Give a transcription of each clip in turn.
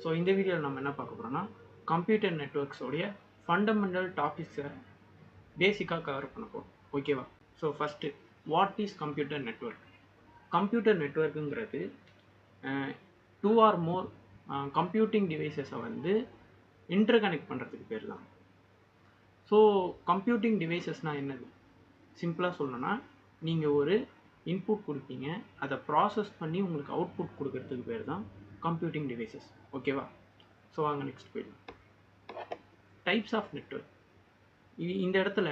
So இந்த வீடியோவில் நம்ம என்ன பார்க்க போகிறோம்னா கம்ப்யூட்டர் நெட்ஒர்க்ஸோடைய ஃபண்டமெண்டல் டாபிக்ஸை பேசிக்காக கவர் பண்ண போகிறோம். ஓகேவா? So first, what is computer network? Computer நெட்ஒர்க்குங்கிறது 2 or more கம்ப்யூட்டிங் டிவைசஸை இன்டர்கனெக்ட் பண்ணுறதுக்கு பேர் தான். ஸோ கம்ப்யூட்டிங் டிவைசஸ்னால் என்னது? சிம்பிளாக சொல்லணும்னா, நீங்கள் ஒரு இன்புட் கொடுப்பீங்க, அதை ப்ராசஸ் பண்ணி உங்களுக்கு அவுட்புட் கொடுக்கறதுக்கு பேர் தான் கம்ப்யூட்டிங் டிவைசஸ். ஓகேவா? ஸோ வாங்க நெக்ஸ்ட் போயிடலாம். Types of network. இந்த இடத்துல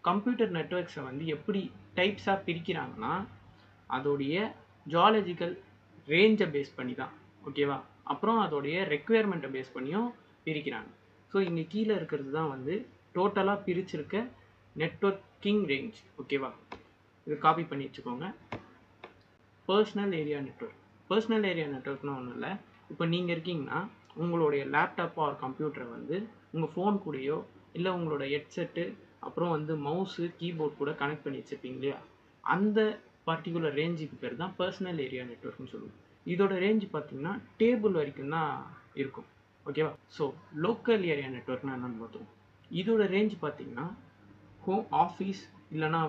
கம்ப்யூட்டர் நெட்ஒர்க்ஸை எப்படி டைப்ஸாக பிரிக்கிறாங்கன்னா, அதோடைய ஜியாலஜிக்கல் ரேஞ்சை பேஸ் பண்ணி தான். ஓகேவா? அப்புறம் அதோடைய ரெக்குயர்மெண்ட்டை பேஸ் பண்ணியும் பிரிக்கிறாங்க. ஸோ இங்கே கீழே இருக்கிறது தான் டோட்டலாக பிரிச்சிருக்க நெட்வொர்க்கிங் ரேஞ்ச். ஓகேவா? இது காப்பி பண்ணி வச்சுக்கோங்க. Personal area network. Personal area நெட்வொர்க்னா ஒன்றும் இல்லை. இப்போ நீங்கள் இருக்கீங்கன்னா உங்களுடைய லேப்டாப் ஆர் கம்ப்யூட்டரை உங்கள் ஃபோன் கூடயோ இல்லை உங்களோட ஹெட்செட்டு அப்புறம் மவுஸு கீபோர்ட் கூட கனெக்ட் பண்ணி வச்சுருப்பீங்க இல்லையா? அந்த பர்டிகுலர் ரேஞ்சுக்கு பேர் தான் பர்சனல் ஏரியா நெட்வொர்க்னு சொல்லுவோம். இதோட ரேஞ்ச் பார்த்தீங்கன்னா டேபிள் வரைக்கும் தான் இருக்கும். ஓகேவா? ஸோ லோக்கல் ஏரியா நெட்வொர்க்னா என்னென்னு பார்த்துருவோம். இதோட ரேஞ்ச் பார்த்தீங்கன்னா ஹோம் ஆஃபீஸ் இல்லைனா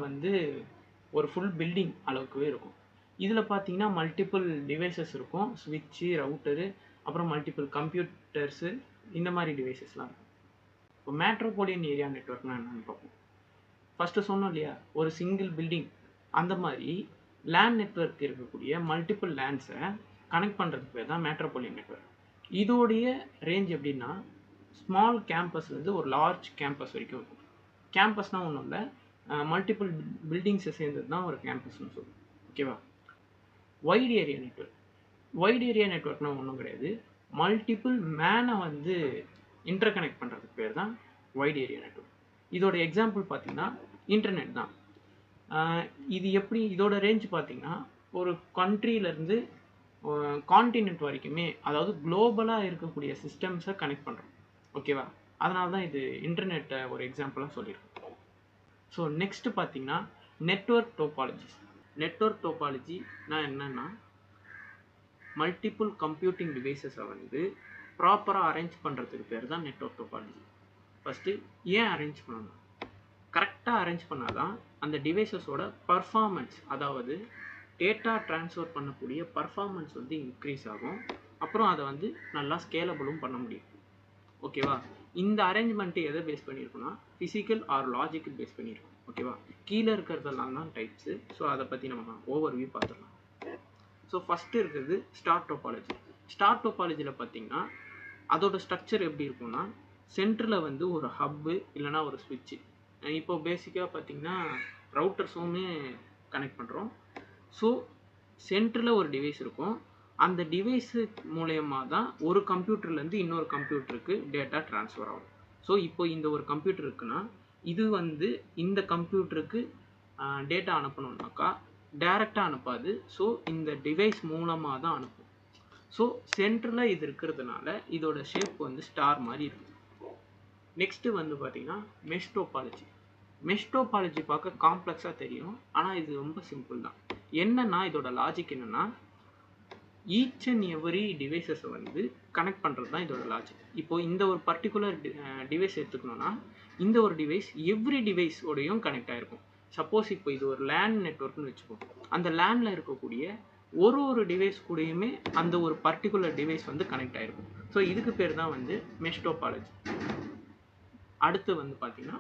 ஒரு ஃபுல் பில்டிங் அளவுக்கு இருக்கும். இதில் பார்த்தீங்கன்னா மல்டிபிள் டிவைசஸ் இருக்கும். ஸ்விட்சு, ரவுட்டரு, அப்புறம் மல்டிபிள் கம்ப்யூட்டர்ஸு, இந்த மாதிரி டிவைசஸ்லாம் இருக்கும். இப்போ மேட்ரோபாலியன் ஏரியா நெட்வொர்க்னா என்னென்னு பார்ப்போம். ஃபஸ்ட்டு சொன்னோம் இல்லையா, ஒரு சிங்கிள் பில்டிங், அந்த மாதிரி லேண்ட் நெட்வொர்க் இருக்கக்கூடிய மல்டிபிள் லேண்ட்ஸை கனெக்ட் பண்ணுறதுக்கு பேர் தான் மேட்ரோபாலியன் நெட்வொர்க். இதோடைய ரேஞ்ச் எப்படின்னா, ஸ்மால் கேம்பஸ்லேருந்து ஒரு லார்ஜ் கேம்பஸ் வரைக்கும் இருக்கும். கேம்பஸ்னால் ஒன்றும் இல்லை, மல்டிபிள் பில்டிங்ஸை சேர்ந்தது தான் ஒரு கேம்பஸ்னு சொல்லுவோம். ஓகேவா? Wide area network. Wide area நெட்வொர்க்னால் ஒன்றும் கிடையாது, மல்டிபிள் மேனை இன்டர்கனெக்ட் பண்ணுறதுக்கு பேர் தான் வைட் ஏரியா நெட்வொர்க். இதோட எக்ஸாம்பிள் பார்த்தீங்கன்னா இன்டர்நெட் தான். இது எப்படி, இதோட ரேஞ்ச் பார்த்தீங்கன்னா ஒரு கண்ட்ரியிலேருந்து கான்டினென்ட் வரைக்குமே, அதாவது குளோபலாக இருக்கக்கூடிய சிஸ்டம்ஸை கனெக்ட் பண்ணுறோம். ஓகேவா? அதனால தான் இது இன்டர்நெட்டை ஒரு எக்ஸாம்பிளாக சொல்லியிருக்கோம். ஸோ நெக்ஸ்ட்டு பார்த்தீங்கன்னா நெட்வொர்க் டோபாலஜிஸ். நெட்வொர்க் டோபாலஜினா என்னென்னா, மல்டிபிள் கம்ப்யூட்டிங் டிவைசஸை ப்ராப்பராக அரேஞ்ச் பண்ணுறதுக்கு பேர் தான் நெட்வொர்க் டோபாலஜி. ஃபஸ்ட்டு ஏன் அரேஞ்ச் பண்ணணும்? கரெக்டாக அரேஞ்ச் பண்ணால் தான் அந்த டிவைசஸோட பர்ஃபார்மன்ஸ், அதாவது டேட்டா ட்ரான்ஸ்ஃபர் பண்ணக்கூடிய பர்ஃபார்மன்ஸ் இன்க்ரீஸ் ஆகும். அப்புறம் அதை நல்லா ஸ்கேலபிளும் பண்ண முடியும். ஓகேவா? இந்த அரேஞ்ச்மெண்ட்டு எதை பேஸ் பண்ணியிருக்குன்னா, ஃபிசிக்கல் ஆர் லாஜிக்கல் பேஸ் பண்ணியிருக்கோம். ஓகேவா? கீழே இருக்கிறதெல்லாம் தான் டைப்ஸு. ஸோ அதை பற்றி நம்ம ஓவர்வியூ பார்த்துடலாம். ஸோ ஃபஸ்ட்டு இருக்கிறது ஸ்டார் டோபாலஜி. ஸ்டார் டோபாலஜியில் பார்த்தீங்கன்னா அதோட ஸ்ட்ரக்சர் எப்படி இருக்கும்னா, சென்டரில் ஒரு ஹப்பு இல்லைனா ஒரு ஸ்விட்சு. இப்போ பேசிக்காக பார்த்தீங்கன்னா ரவுட்டர்ஸுமே கனெக்ட் பண்ணுறோம். ஸோ சென்டரில் ஒரு டிவைஸ் இருக்கும். அந்த டிவைஸு மூலயமா தான் ஒரு கம்ப்யூட்டர்லேருந்து இன்னொரு கம்ப்யூட்டருக்கு டேட்டா ட்ரான்ஸ்ஃபர் ஆகும். ஸோ இப்போ இந்த ஒரு கம்ப்யூட்டர் இருக்குன்னா, இது இந்த கம்ப்யூட்டருக்கு டேட்டா அனுப்பணுன்னாக்கா டைரெக்டாக அனுப்பாது. ஸோ இந்த டிவைஸ் மூலமாக தான் அனுப்பும். ஸோ சென்டரில் இது இருக்கிறதுனால இதோட ஷேப் ஸ்டார் மாதிரி இருக்கும். நெக்ஸ்ட்டு பார்த்தீங்கன்னா மெஷ் டோபாலஜி. மெஷ் டோபாலஜி பார்க்க காம்ப்ளெக்ஸாக தெரியும், ஆனால் இது ரொம்ப சிம்பிள் தான். என்னென்னா, இதோட லாஜிக் என்னென்னா, ஈச் அண்ட் எவரி டிவைசஸை கனெக்ட் பண்ணுறது தான் இதோட லாஜிக். இப்போது இந்த ஒரு பர்டிகுலர் டிவைஸ் எடுத்துக்கணுன்னா, இந்த ஒரு டிவைஸ் எவ்ரி டிவைஸோடையும் கனெக்ட் ஆகிருக்கும். சப்போஸ் இப்போ இது ஒரு லேண்ட் நெட்வொர்க்னு வச்சுப்போம். அந்த லேண்டில் இருக்கக்கூடிய ஒரு டிவைஸ் கூடயுமே அந்த ஒரு பர்டிகுலர் டிவைஸ் கனெக்ட் ஆகிருக்கும். ஸோ இதுக்கு பேர் தான் மெஷ் டோபாலஜி. அடுத்து பார்த்தீங்கன்னா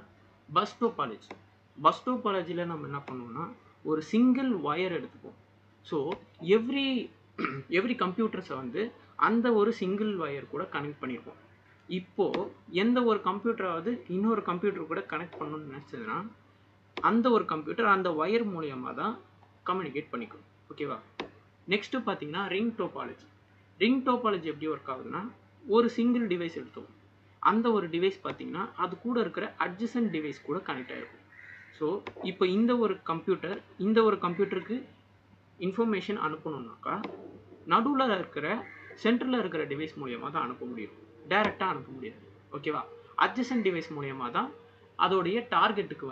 பஸ் டோபாலஜி. பஸ் டோபாலஜியில் நம்ம என்ன பண்ணுவோம்னா, ஒரு சிங்கிள் ஒயர் எடுத்துப்போம். ஸோ எவ்ரி கம்ப்யூட்டர்ஸை அந்த ஒரு சிங்கிள் ஒயர் கூட கனெக்ட் பண்ணியிருப்போம். இப்போது எந்த ஒரு கம்ப்யூட்டராவது இன்னொரு கம்ப்யூட்டர் கூட கனெக்ட் பண்ணணும்னு நினச்சதுன்னா, அந்த ஒரு கம்ப்யூட்டர் அந்த ஒயர் மூலியமாக தான் கம்யூனிகேட் பண்ணிக்கும். ஓகேவா? நெக்ஸ்ட்டு பார்த்தீங்கன்னா ரிங் டோபாலஜி. ரிங் டோபாலஜி எப்படி ஒர்க் ஆகுதுன்னா, ஒரு சிங்கிள் டிவைஸ் எடுத்துக்கும். அந்த ஒரு டிவைஸ் பார்த்தீங்கன்னா அது கூட இருக்கிற அட்ஜசன்ட் டிவைஸ் கூட கனெக்ட் ஆகிருக்கும். ஸோ இப்போ இந்த ஒரு கம்ப்யூட்டருக்கு இன்ஃபர்மேஷன் அனுப்பணுன்னாக்கா நடுவில் இருக்கிற சென்டரில் இருக்கிற டிவைஸ் மூலியமாக தான் அனுப்ப முடியும், டைரெக்டாக அனுப்ப முடியாது. ஓகேவா? அட்ஜசன்ட் டிவைஸ் மூலியமாக தான் அதோடைய டார்கெட்டுக்கு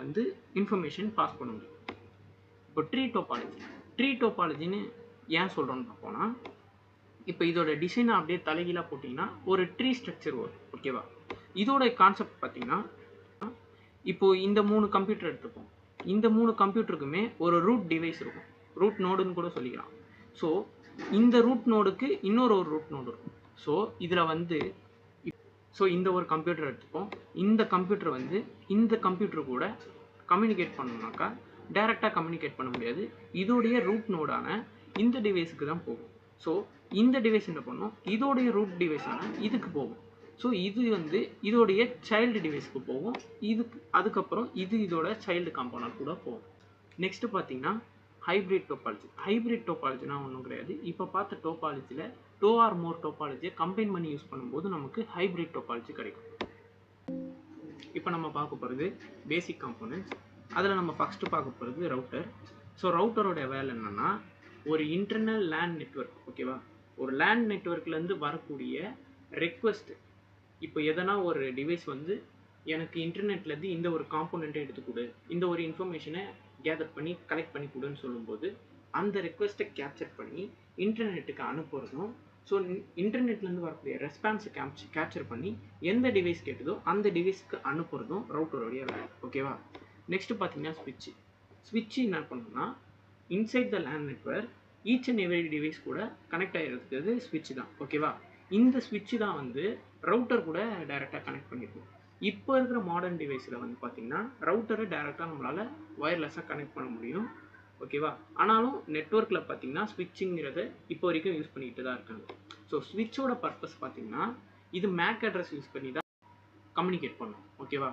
இன்ஃபர்மேஷன் பாஸ் பண்ண முடியும். இப்போ ட்ரீ டோபாலஜின்னு ஏன் சொல்கிறோன்னு பார்ப்போம்னா, இப்போ இதோட டிசைனை அப்படியே தலைகீழாக போட்டிங்கன்னா ஒரு ட்ரீ ஸ்ட்ரக்சர் வரும். ஓகேவா? இதோட கான்செப்ட் பார்த்தீங்கன்னா, இப்போ இந்த 3 கம்ப்யூட்டர் எடுத்துப்போம். இந்த 3 கம்ப்யூட்டருக்குமே ஒரு ரூட் டிவைஸ் இருக்கும். ரூட் நோடுன்னு கூட சொல்லிக்கலாம். ஸோ இந்த ரூட் நோடுக்கு இன்னொரு ரூட் நோடு இருக்கும். ஸோ இதில் வந்து இந்த ஒரு கம்ப்யூட்டர் எடுத்துப்போம். இந்த கம்ப்யூட்டர் வந்து இந்த கம்ப்யூட்டர் கூட கம்யூனிகேட் பண்ணணும்னாக்கா டைரெக்டாக கம்யூனிகேட் பண்ண முடியாது. இதோடைய ரூட் நோடான இந்த டிவைஸுக்கு தான் போகும். ஸோ இந்த டிவைஸ் என்ன பண்ணும், இதோடைய ரூட் டிவைஸான இதுக்கு போகும். ஸோ இது வந்து இதோடைய சைல்டு டிவைஸ்க்கு போகும். அதுக்கப்புறம் இதோட சைல்டு காம்போனன்ட் கூட போகும். நெக்ஸ்ட்டு பார்த்தீங்கன்னா ஹைப்ரிட் டோபாலஜி. ஹைப்ரிட் டோபாலஜினா ஒன்றும் கிடையாது. இப்போ பார்த்த டோபாலஜியில் 2 or more டோபாலஜியை கம்பைன் பண்ணி யூஸ் பண்ணும்போது நமக்கு ஹைப்ரிட் டோபாலஜி கிடைக்கும். இப்போ நம்ம பார்க்க போகிறது பேசிக் காம்போனன்ட்ஸ். அதில் நம்ம ஃபஸ்ட்டு பார்க்க போகிறது ரவுட்டர். ஸோ ரவுட்டரோட வேலை என்னென்னா, ஒரு இன்டர்னல் லேன் நெட்வொர்க். ஓகேவா? ஒரு லேன் நெட்வொர்க்லேருந்து வரக்கூடிய ரெக்வஸ்ட், இப்போ எதனா ஒரு டிவைஸ் வந்து எனக்கு இன்டர்நெட்லேருந்து இந்த ஒரு காம்போனண்ட்டை எடுத்துக்கொடு, இந்த ஒரு இன்ஃபர்மேஷனை கேதர் பண்ணி கலெக்ட் பண்ணி கொடுன்னு சொல்லும்போது அந்த ரெக்வஸ்ட்டை கேப்சர் பண்ணி இன்டர்நெட்டுக்கு அனுப்புறதும், ஸோ இன்டர்நெட்லேருந்து வரக்கூடிய ரெஸ்பான்ஸை கேப்சர் பண்ணி எந்த டிவைஸ் கேட்டதோ அந்த டிவைஸ்க்கு அனுப்புறதும் ரவுட்டருடைய வேலை. ஓகேவா? நெக்ஸ்ட்டு பார்த்தீங்கன்னா ஸ்விட்ச் என்ன பண்ணணும்னா, inside the LAN network each and every device கூட கனெக்ட் ஆகிருக்கிறது ஸ்விட்ச் தான். ஓகேவா? இந்த ஸ்விட்ச் தான் வந்து ரவுட்டர் கூட டைரெக்டாக கனெக்ட் பண்ணியிருக்கும். இப்போ இருக்கிற மாடர்ன் டிவைஸில் வந்து பார்த்தீங்கன்னா ரவுட்டரை டைரெக்டாக நம்மளால் ஒயர்லெஸ்ஸாக கனெக்ட் பண்ண முடியும். ஓகேவா? ஆனாலும் நெட்வொர்க்கில் பார்த்தீங்கன்னா ஸ்விட்சிங்கிறத இப்போ வரைக்கும் யூஸ் பண்ணிக்கிட்டு தான் இருக்காங்க. ஸோ ஸ்விட்சோட பர்பஸ் பார்த்தீங்கன்னா இது மேக் அட்ரஸ் யூஸ் பண்ணி தான் கம்யூனிகேட் பண்ணும். ஓகேவா?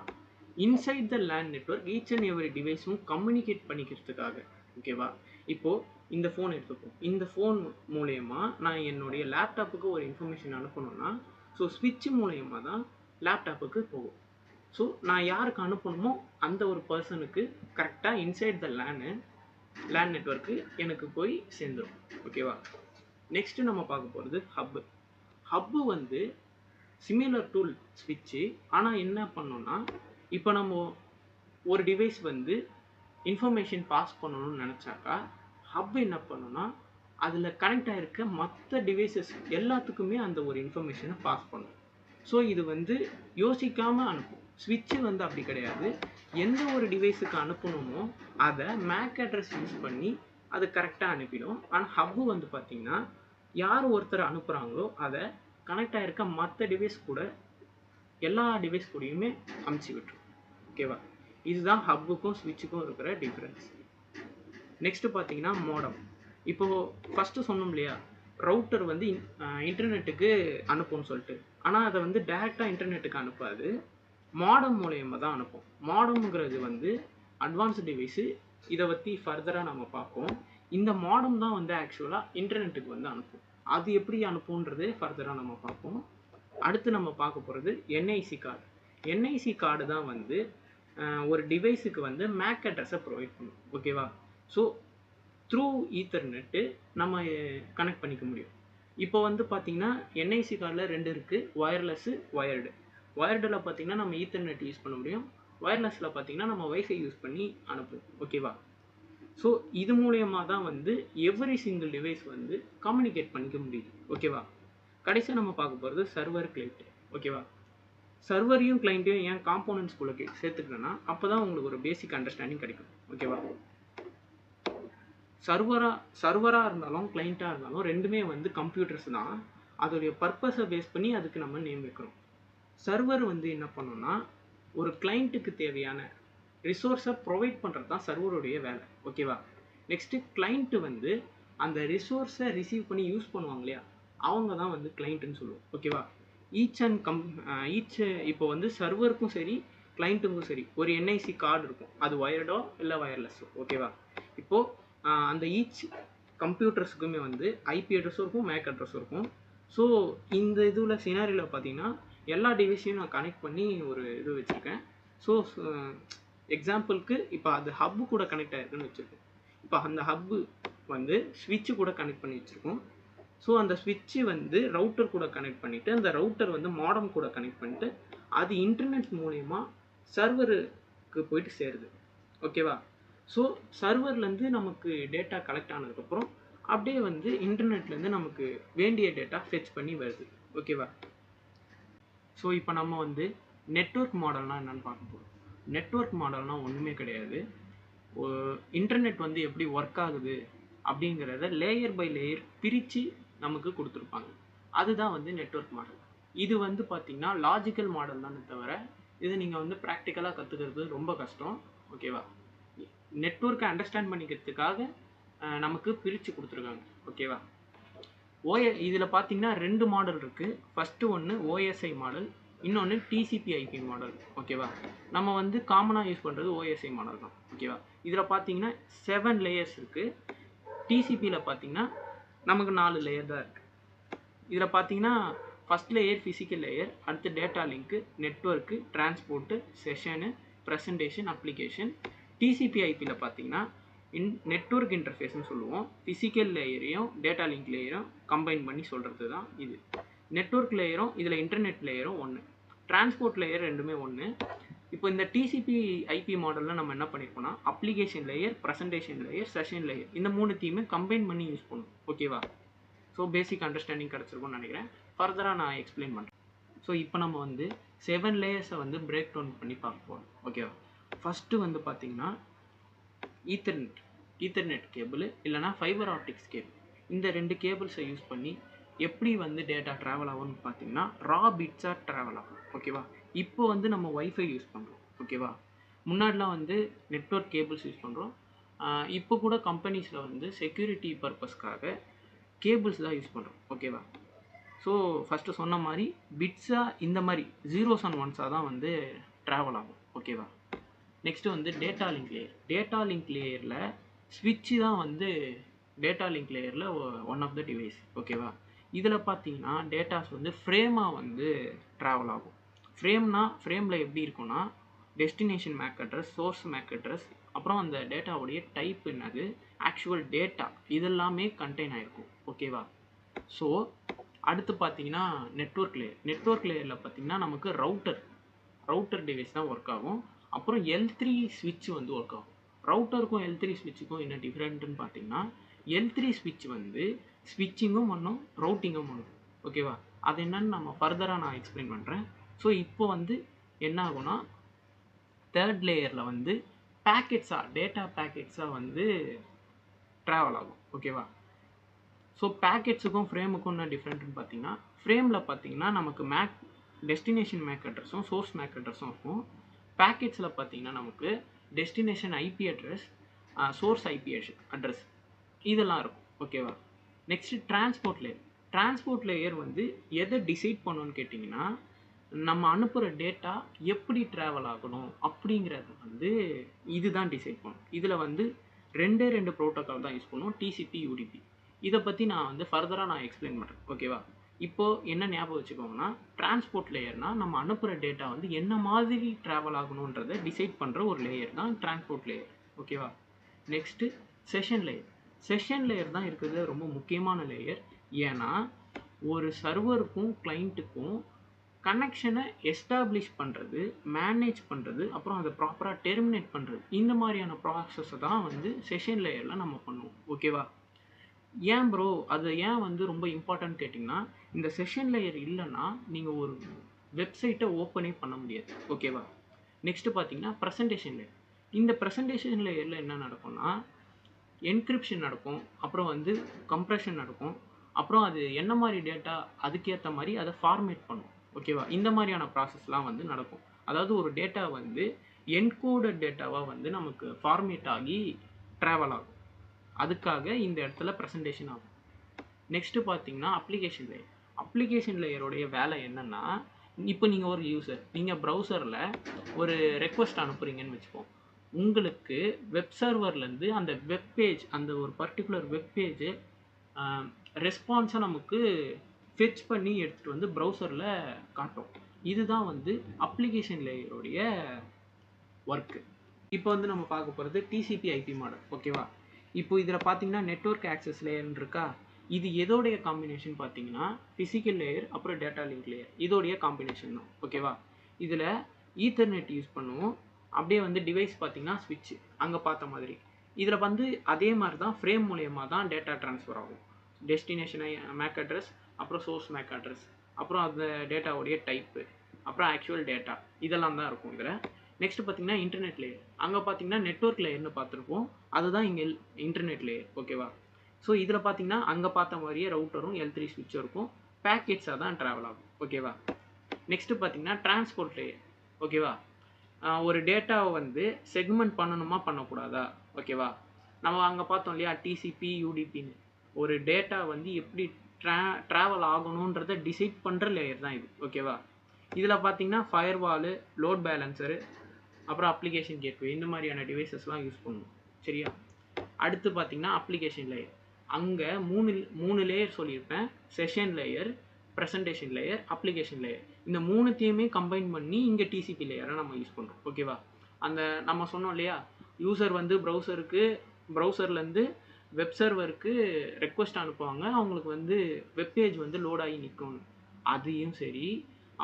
Inside the LAN network each and every டிவைஸும் கம்யூனிகேட் பண்ணிக்கிறதுக்காக. ஓகேவா? இப்போது இந்த ஃபோன் எடுத்துப்போம். இந்த ஃபோன் மூலயமா நான் என்னுடைய லேப்டாப்புக்கு ஒரு இன்ஃபர்மேஷன் அனுப்பணும்னா, ஸோ ஸ்விட்ச் மூலயமா தான் லேப்டாப்புக்கு போகும். ஸோ நான் யாருக்கு அனுப்பணுமோ அந்த ஒரு பர்சனுக்கு கரெக்டாக இன்சைட் த லேன் நெட்வொர்க்கு எனக்கு போய் சேர்ந்துடும். ஓகேவா? நெக்ஸ்ட்டு நம்ம பார்க்க போகிறது ஹப்பு வந்து சிமிலர் டு ஸ்விட்சு. ஆனால் என்ன பண்ணோன்னா, இப்போ நம்ம ஒரு டிவைஸ் வந்து இன்ஃபர்மேஷன் பாஸ் பண்ணணும்னு நினச்சாக்கா ஹப் என்ன பண்ணுன்னா, அதில் கனெக்ட் ஆகிருக்க மற்ற டிவைசஸ் எல்லாத்துக்குமே அந்த ஒரு இன்ஃபர்மேஷனை பாஸ் பண்ணும். ஸோ இது வந்து யோசிக்காமல் அனுப்பும். ஸ்விட்சு வந்து அப்படி கிடையாது. எந்த ஒரு டிவைஸுக்கு அனுப்பணுமோ அதை மேக் அட்ரஸ் யூஸ் பண்ணி அது கரெக்டாக அனுப்பிடும். ஆனால் ஹப்பு வந்து பார்த்திங்கன்னா யார் ஒருத்தர் அனுப்புகிறாங்களோ அதை கனெக்ட் ஆகிருக்க மற்ற டிவைஸ் கூட எல்லா டிவைஸ் கூடயுமே அமுச்சு விட்டுரும். ஓகேவா? இதுதான் ஹப்புக்கும் ஸ்விட்சுக்கும் இருக்கிற டிஃப்ரென்ஸ். நெக்ஸ்ட்டு பார்த்தீங்கன்னா மோடம். இப்போது ஃபஸ்ட்டு சொன்னோம் இல்லையா, ரவுட்டர் வந்து இன்டர்நெட்டுக்கு அனுப்பும்னு சொல்லிட்டு. ஆனால் அதை வந்து டைரெக்டாக இன்டர்நெட்டுக்கு அனுப்பாது, மாடம் மூலயமா தான் அனுப்பும். மாடம்ங்கிறது வந்து அட்வான்ஸ்டு டிவைஸு. இதை பற்றி ஃபர்தராக நம்ம பார்ப்போம். இந்த மாடம் தான் வந்து ஆக்சுவலாக இன்டர்நெட்டுக்கு வந்து அனுப்பும். அது எப்படி அனுப்புன்றது ஃபர்தராக நம்ம பார்ப்போம். அடுத்து நம்ம பார்க்க போகிறது என்ஐசி கார்டு. என்ஐசி கார்டு தான் வந்து ஒரு டிவைஸுக்கு வந்து மேக் அட்ரஸை ப்ரொவைட் பண்ணும். ஓகேவா? ஸோ த்ரூ ஈத்தர்நெட்டு நம்ம கனெக்ட் பண்ணிக்க முடியும். இப்போ வந்து பார்த்திங்கன்னா என்ஐசி கார்டில் 2 இருக்குது, ஒயர்லெஸ்ஸு, ஒயர்டு. ஒயர்டில் பார்த்திங்கன்னா நம்ம ஈத்தர்நெட் யூஸ் பண்ண முடியும். ஒயர்லெஸில் பார்த்திங்கன்னா நம்ம வைஃபை யூஸ் பண்ணி அனுப்புவோம். ஓகேவா? ஸோ இது மூலயமா தான் வந்து எவ்ரி சிங்கிள் டிவைஸ் வந்து கம்யூனிகேட் பண்ணிக்க முடியுது. ஓகேவா? கடைசியாக நம்ம பார்க்க போகிறது சர்வர் கிளைண்ட்டு. ஓகேவா? சர்வரையும் கிளைண்ட்டையும் ஏன் காம்போனன்ட்ஸ்குள்ளே சேர்த்துக்கிறேன்னா, அப்போ தான் உங்களுக்கு ஒரு பேசிக் அண்டர்ஸ்டாண்டிங் கிடைக்கும். ஓகேவா? சர்வராக இருந்தாலும் கிளைண்ட்டாக இருந்தாலும் ரெண்டுமே வந்து கம்ப்யூட்டர்ஸ் தான். அதோடைய பர்பஸை பேஸ் பண்ணி அதுக்கு நம்ம நேம் வைக்கிறோம். சர்வர் வந்து என்ன பண்ணோன்னா, ஒரு கிளைண்ட்டுக்கு தேவையான ரிசோர்ஸை ப்ரொவைட் பண்ணுறது தான் சர்வருடைய வேலை. ஓகேவா? நெக்ஸ்ட்டு கிளைண்ட்டு வந்து அந்த ரிசோர்ஸை ரிசீவ் பண்ணி யூஸ் பண்ணுவாங்க இல்லையா, அவங்க தான் வந்து கிளைண்ட்டுன்னு சொல்லுவோம். ஓகேவா? ஈச் இப்போ வந்து சர்வருக்கும் சரி கிளைண்ட்டுக்கும் சரி ஒரு என்ஐசி கார்டு இருக்கும். அது ஒயர்டோ இல்லை ஒயர்லெஸ்ஸோ. ஓகேவா? இப்போது அந்த ஈச் கம்ப்யூட்டர்ஸுக்குமே வந்து ஐபி அட்ரஸும் இருக்கும், மேக் அட்ரஸும் இருக்கும். ஸோ இந்த இதில் சினாரியில் பார்த்தீங்கன்னா எல்லா டிவைஸையும் நான் கனெக்ட் பண்ணி ஒரு இது வச்சுருக்கேன். ஸோ எக்ஸாம்பிளுக்கு இப்போ அது ஹப்பு கூட கனெக்ட் ஆகிருக்குன்னு வச்சுருக்கோம். இப்போ அந்த ஹப்பு வந்து ஸ்விட்சு கூட கனெக்ட் பண்ணி வச்சுருக்கோம். ஸோ அந்த ஸ்விட்சு வந்து ரவுட்டர் கூட கனெக்ட் பண்ணிவிட்டு, அந்த ரவுட்டர் வந்து மாடம் கூட கனெக்ட் பண்ணிட்டு அது இன்டர்நெட் மூலயமா சர்வருக்கு போயிட்டு சேருது. ஓகேவா? ஸோ சர்வர்லேருந்து நமக்கு டேட்டா கலெக்ட் ஆனதுக்கப்புறம் அப்படியே வந்து இன்டர்நெட்லேருந்து நமக்கு வேண்டிய டேட்டா ஃபெச் பண்ணி வருது. ஓகேவா? ஸோ இப்போ நம்ம வந்து நெட்வொர்க் மாடல்னால் என்னென்னு பார்க்க போகிறோம். நெட்வொர்க் மாடல்னால் ஒன்றுமே கிடையாது. இன்டர்நெட் வந்து எப்படி ஒர்க் ஆகுது அப்படிங்கிறத லேயர் பை லேயர் பிரித்து நமக்கு கொடுத்துருப்பாங்க. அதுதான் வந்து நெட்வொர்க் மாடல். இது வந்து பார்த்திங்கன்னா லாஜிக்கல் மாடல் தானே தவிர இது நீங்கள் வந்து ப்ராக்டிக்கலாக கற்றுக்கிறது ரொம்ப கஷ்டம். ஓகேவா? நெட்வொர்க்கை அண்டர்ஸ்டாண்ட் பண்ணிக்கிறதுக்காக நமக்கு பிரித்து கொடுத்துருக்காங்க. ஓகேவா? இதில் பார்த்தீங்கன்னா 2 மாடல் இருக்குது. ஃபஸ்ட்டு ஒன்று ஓஎஸ்ஐ மாடல், இன்னொன்று டிசிபி/ஐபி மாடல். ஓகேவா? நம்ம வந்து காமனாக யூஸ் பண்ணுறது ஓஎஸ்ஐ மாடல் தான். ஓகேவா? இதில் பார்த்தீங்கன்னா 7 லேயர்ஸ் இருக்குது. டிசிபியில் பார்த்தீங்கன்னா நமக்கு 4 லேயர் தான் இருக்குது. இதில் பார்த்தீங்கன்னா ஃபஸ்ட் லேயர் ஃபிசிக்கல் லேயர், அடுத்து data link, network, transport, session, presentation, application. டிசிபி/ஐபியில் பார்த்தீங்கன்னா நெட்வொர்க் இன்டர்ஃபேஸ்னு சொல்லுவோம். ஃபிசிக்கல் லேயரையும் டேட்டா லிங்க் லேயரும் கம்பைன் பண்ணி சொல்கிறது தான் இது. நெட்வொர்க் லேயரும் இதில் இன்டர்நெட் லேயரும் ஒன்று, டிரான்ஸ்போர்ட் லேயர் ரெண்டுமே ஒன்று. இப்போ இந்த டிசிபி/ஐபி மாடலில் நம்ம என்ன பண்ணியிருக்கோம்னா application layer, presentation layer, session layer இந்த 3த்தையுமே கம்பைன் பண்ணி யூஸ் பண்ணுவோம். ஓகேவா? ஸோ பேசிக் அண்டர்ஸ்டாண்டிங் கிடச்சிருக்கும்னு நினைக்கிறேன். ஃபர்தராக நான் எக்ஸ்பிளைன் பண்ணுறேன். ஸோ இப்போ நம்ம வந்து 7 லேயர்ஸை வந்து பிரேக் டவுன் பண்ணி பார்க்க போகிறோம். ஓகேவா? ஃபஸ்ட்டு வந்து பார்த்திங்கன்னா ஈத்தர்நெட் கேபிள் இல்லைனா ஃபைபர் ஆப்டிக்ஸ் கேபிள். இந்த 2 கேபிள்ஸை யூஸ் பண்ணி எப்படி வந்து டேட்டா ட்ராவல் ஆகும்னு பார்த்தீங்கன்னா ரா பிட்ஸாக ட்ராவல் ஆகும். ஓகேவா? இப்போ வந்து நம்ம ஒய்ஃபை யூஸ் பண்ணுறோம். ஓகேவா? முன்னாடிலாம் வந்து நெட்வொர்க் கேபிள்ஸ் யூஸ் பண்ணுறோம். இப்போ கூட கம்பெனிஸில் வந்து செக்யூரிட்டி பர்பஸ்க்காக கேபிள்ஸ் தான் யூஸ் பண்ணுறோம். ஓகேவா? ஸோ ஃபஸ்ட்டு சொன்ன மாதிரி பிட்ஸாக இந்த மாதிரி 0s and 1s தான் வந்து ட்ராவல் ஆகும். ஓகேவா? நெக்ஸ்ட்டு வந்து data link layer. Data link லேயரில் ஸ்விட்சு தான் வந்து டேட்டா லிங்க் லேயரில் ஒன் ஆஃப் த டிவைஸ். ஓகேவா? இதில் பார்த்தீங்கன்னா டேட்டாஸ் வந்து ஃப்ரேமாக வந்து ட்ராவல் ஆகும். ஃப்ரேமில் எப்படி இருக்குன்னா destination MAC address, source MAC address, அப்புறம் அந்த டேட்டாவுடைய டைப் என்னது, ஆக்சுவல் டேட்டா இதெல்லாமே கண்டெயின் ஆகிருக்கும். ஓகேவா? ஸோ அடுத்து பார்த்தீங்கன்னா நெட்வொர்க் லேயரில் பார்த்தீங்கன்னா நமக்கு ரவுட்டர் டிவைஸ் தான் ஒர்க் ஆகும். அப்புறம் L3 ஸ்விட்ச் வந்து ஒர்க் ஆகும். ரவுட்டருக்கும் L3 ஸ்விட்சுக்கும் என்ன டிஃப்ரெண்ட்டுன்னு பார்த்தீங்கன்னா L3 ஸ்விட்ச் வந்து ஸ்விட்சிங்கும் பண்ணும், ரவுட்டிங்கும் பண்ணும். ஓகேவா? அது என்னன்னு நம்ம ஃபர்தராக நான் எக்ஸ்பிளைன் பண்ணுறேன். ஸோ இப்போ வந்து என்ன ஆகும்னா தேர்ட் லேயரில் வந்து டேட்டா பேக்கெட்ஸாக வந்து ட்ராவல் ஆகும். ஓகேவா? ஸோ பேக்கெட்ஸுக்கும் ஃப்ரேமுக்கும் என்ன டிஃப்ரெண்ட்டுன்னு பார்த்தீங்கன்னா ஃப்ரேமில் பார்த்தீங்கன்னா நமக்கு டெஸ்டினேஷன் மேக் அட்ரஸும் சோர்ஸ் மேக் அட்ரஸும் இருக்கும். பேக்கெட்ஸில் பார்த்தீங்கன்னா நமக்கு destination IP address, source IP address இதெல்லாம் இருக்கும். ஓகேவா? நெக்ஸ்ட்டு டிரான்ஸ்போர்ட் லேயர் வந்து எதை டிசைட் பண்ணணும்னு கேட்டிங்கன்னா நம்ம அனுப்புகிற டேட்டா எப்படி ட்ராவல் ஆகணும் அப்படிங்கிறது வந்து இதுதான் டிசைட் பண்ணும். இதில் வந்து 2 ப்ரோட்டோக்கால் தான் யூஸ் பண்ணுவோம், டிசிபி, யூடிபி. இதை பற்றி நான் வந்து ஃபர்தராக நான் எக்ஸ்பிளைன் பண்ணுறேன். ஓகேவா? இப்போது என்ன ஞாபகம் வச்சுக்கோங்கன்னா டிரான்ஸ்போர்ட் லேயர்னால் நம்ம அனுப்புகிற டேட்டா வந்து என்ன மாதிரி ட்ராவல் ஆகணுன்றதை டிசைட் பண்ணுற ஒரு லேயர் தான் டிரான்ஸ்போர்ட் லேயர். ஓகேவா? நெக்ஸ்ட்டு செஷன் லேயர் தான் இருக்கிறது ரொம்ப முக்கியமான லேயர். ஏன்னா ஒரு சர்வருக்கும் கிளைண்ட்டுக்கும் கனெக்ஷனை எஸ்டாப்ளிஷ் பண்ணுறது, மேனேஜ் பண்ணுறது, அப்புறம் அதை ப்ராப்பராக டெர்மினேட் பண்ணுறது, இந்த மாதிரியான ப்ராசஸை தான் வந்து செஷன் லேயரில் நம்ம பண்ணுவோம். ஓகேவா? ஏன் ப்ரோ அது ஏன் வந்து ரொம்ப இம்பார்ட்டன்ட் கேட்டிங்கன்னா இந்த செஷன் லேயர் இல்லைன்னா நீங்கள் ஒரு வெப்சைட்டை ஓப்பனே பண்ண முடியாது. ஓகேவா? நெக்ஸ்ட்டு பார்த்தீங்கன்னா ப்ரெசன்டேஷன் லேயர். இந்த ப்ரெசன்டேஷன் லேயரில் என்ன நடக்கும்னா என்கிரிப்ஷன் நடக்கும், அப்புறம் வந்து கம்ப்ரெஷன் நடக்கும், அப்புறம் அது என்ன மாதிரி டேட்டா அதுக்கேற்ற மாதிரி அதை ஃபார்மேட் பண்ணும். ஓகேவா? இந்த மாதிரியான ப்ராசஸ்லாம் வந்து நடக்கும். அதாவது ஒரு டேட்டா வந்து என்கோடட் டேட்டாவாக வந்து நமக்கு ஃபார்மேட் ஆகி ட்ராவல் ஆகும். அதுக்காக இந்த இடத்துல ப்ரெசன்டேஷன் ஆகும். நெக்ஸ்ட்டு பார்த்தீங்கன்னா அப்ளிகேஷன் லேயருடைய வேலை என்னென்னா இப்போ நீங்கள் ஒரு யூசர், நீங்கள் ப்ரௌசரில் ஒரு ரெக்வஸ்ட் அனுப்புகிறீங்கன்னு வச்சுப்போம். உங்களுக்கு வெப் சர்வர்லேருந்து அந்த வெப்பேஜ், அந்த ஒரு பர்டிகுலர் வெப்பேஜு ரெஸ்பான்ஸை நமக்கு ஃபெச் பண்ணி எடுத்துகிட்டு வந்து ப்ரௌசரில் காட்டும். இதுதான் வந்து அப்ளிகேஷன் லேயருடைய ஒர்க்கு. இப்போ வந்து நம்ம பார்க்க போகிறது டிசிபி/ஐபி மாடல். ஓகேவா? இப்போ இதில் பார்த்தீங்கன்னா நெட்வொர்க் ஆக்சஸ் லேயர்னு இருக்கா, இது எதோடைய காம்பினேஷன் பார்த்தீங்கன்னா ஃபிசிக்கல் லேயர் அப்புறம் டேட்டா லிங்க் லேயர் இதோடைய காம்பினேஷன் தான். ஓகேவா? இதில் ஈத்தர்நெட் யூஸ் பண்ணுவோம். அப்படியே வந்து டிவைஸ் பார்த்தீங்கன்னா ஸ்விட்ச் அங்கே பார்த்த மாதிரி. இதில் வந்து அதே மாதிரி தான் ஃப்ரேம் மூலயமா தான் டேட்டா ட்ரான்ஸ்ஃபர் ஆகும். டெஸ்டினேஷன் மேக் அட்ரஸ், அப்புறம் சோர்ஸ் மேக் அட்ரஸ், அப்புறம் அந்த டேட்டாவுடைய டைப்பு, அப்புறம் ஆக்சுவல் டேட்டா, இதெல்லாம் தான் இருக்கும் இதில். நெக்ஸ்ட் பார்த்தீங்கன்னா இன்டர்நெட் லேயர். அங்கே பார்த்தீங்கன்னா நெட்வொர்க் லேயர்னு பார்த்துருப்போம், அதுதான் இங்கே இன்டர்நெட் லேயர். ஓகேவா? ஸோ இதில் பார்த்தீங்கன்னா அங்கே பார்த்த மாதிரியே ரவுட்டரும் L3 ஸ்விட்சும் இருக்கும், பேக்கெட்ஸாக தான் ட்ராவல் ஆகும். ஓகேவா? நெக்ஸ்ட்டு பார்த்தீங்கன்னா டிரான்ஸ்போர்ட் லேயர். ஓகேவா? ஒரு டேட்டாவை வந்து செக்மெண்ட் பண்ணணுமா பண்ணக்கூடாதா? ஓகேவா? நம்ம அங்கே பார்த்தோம் இல்லையா டிசிபி யூடிபின்னு. ஒரு டேட்டா வந்து எப்படி ட்ராவல் ஆகணுன்றதை டிசைட் பண்ணுற லேயர் தான் இது. ஓகேவா? இதில் பார்த்தீங்கன்னா ஃபயர்வாலு, லோட் பேலன்சரு, அப்புறம் அப்ளிகேஷன் கேட்வே, இந்த மாதிரியான டிவைசஸ்லாம் யூஸ் பண்ணணும். சரியா? அடுத்து பார்த்தீங்கன்னா அப்ளிகேஷன் லேயர். அங்கே மூணு லேயர் சொல்லியிருப்பேன். Session layer, presentation layer, application layer. இந்த மூணுத்தையுமே கம்பைன் பண்ணி இங்கே டிசிபி லேயரை நம்ம யூஸ் பண்ணுறோம். ஓகேவா? அந்த நம்ம சொன்னோம் இல்லையா, யூசர் வந்து ப்ரௌசர்லேருந்து வெப் சர்வருக்கு ரெக்வஸ்ட் அனுப்புவாங்க, அவங்களுக்கு வந்து வெப்பேஜ் வந்து லோட் ஆகி நிற்கும். அதையும் சரி,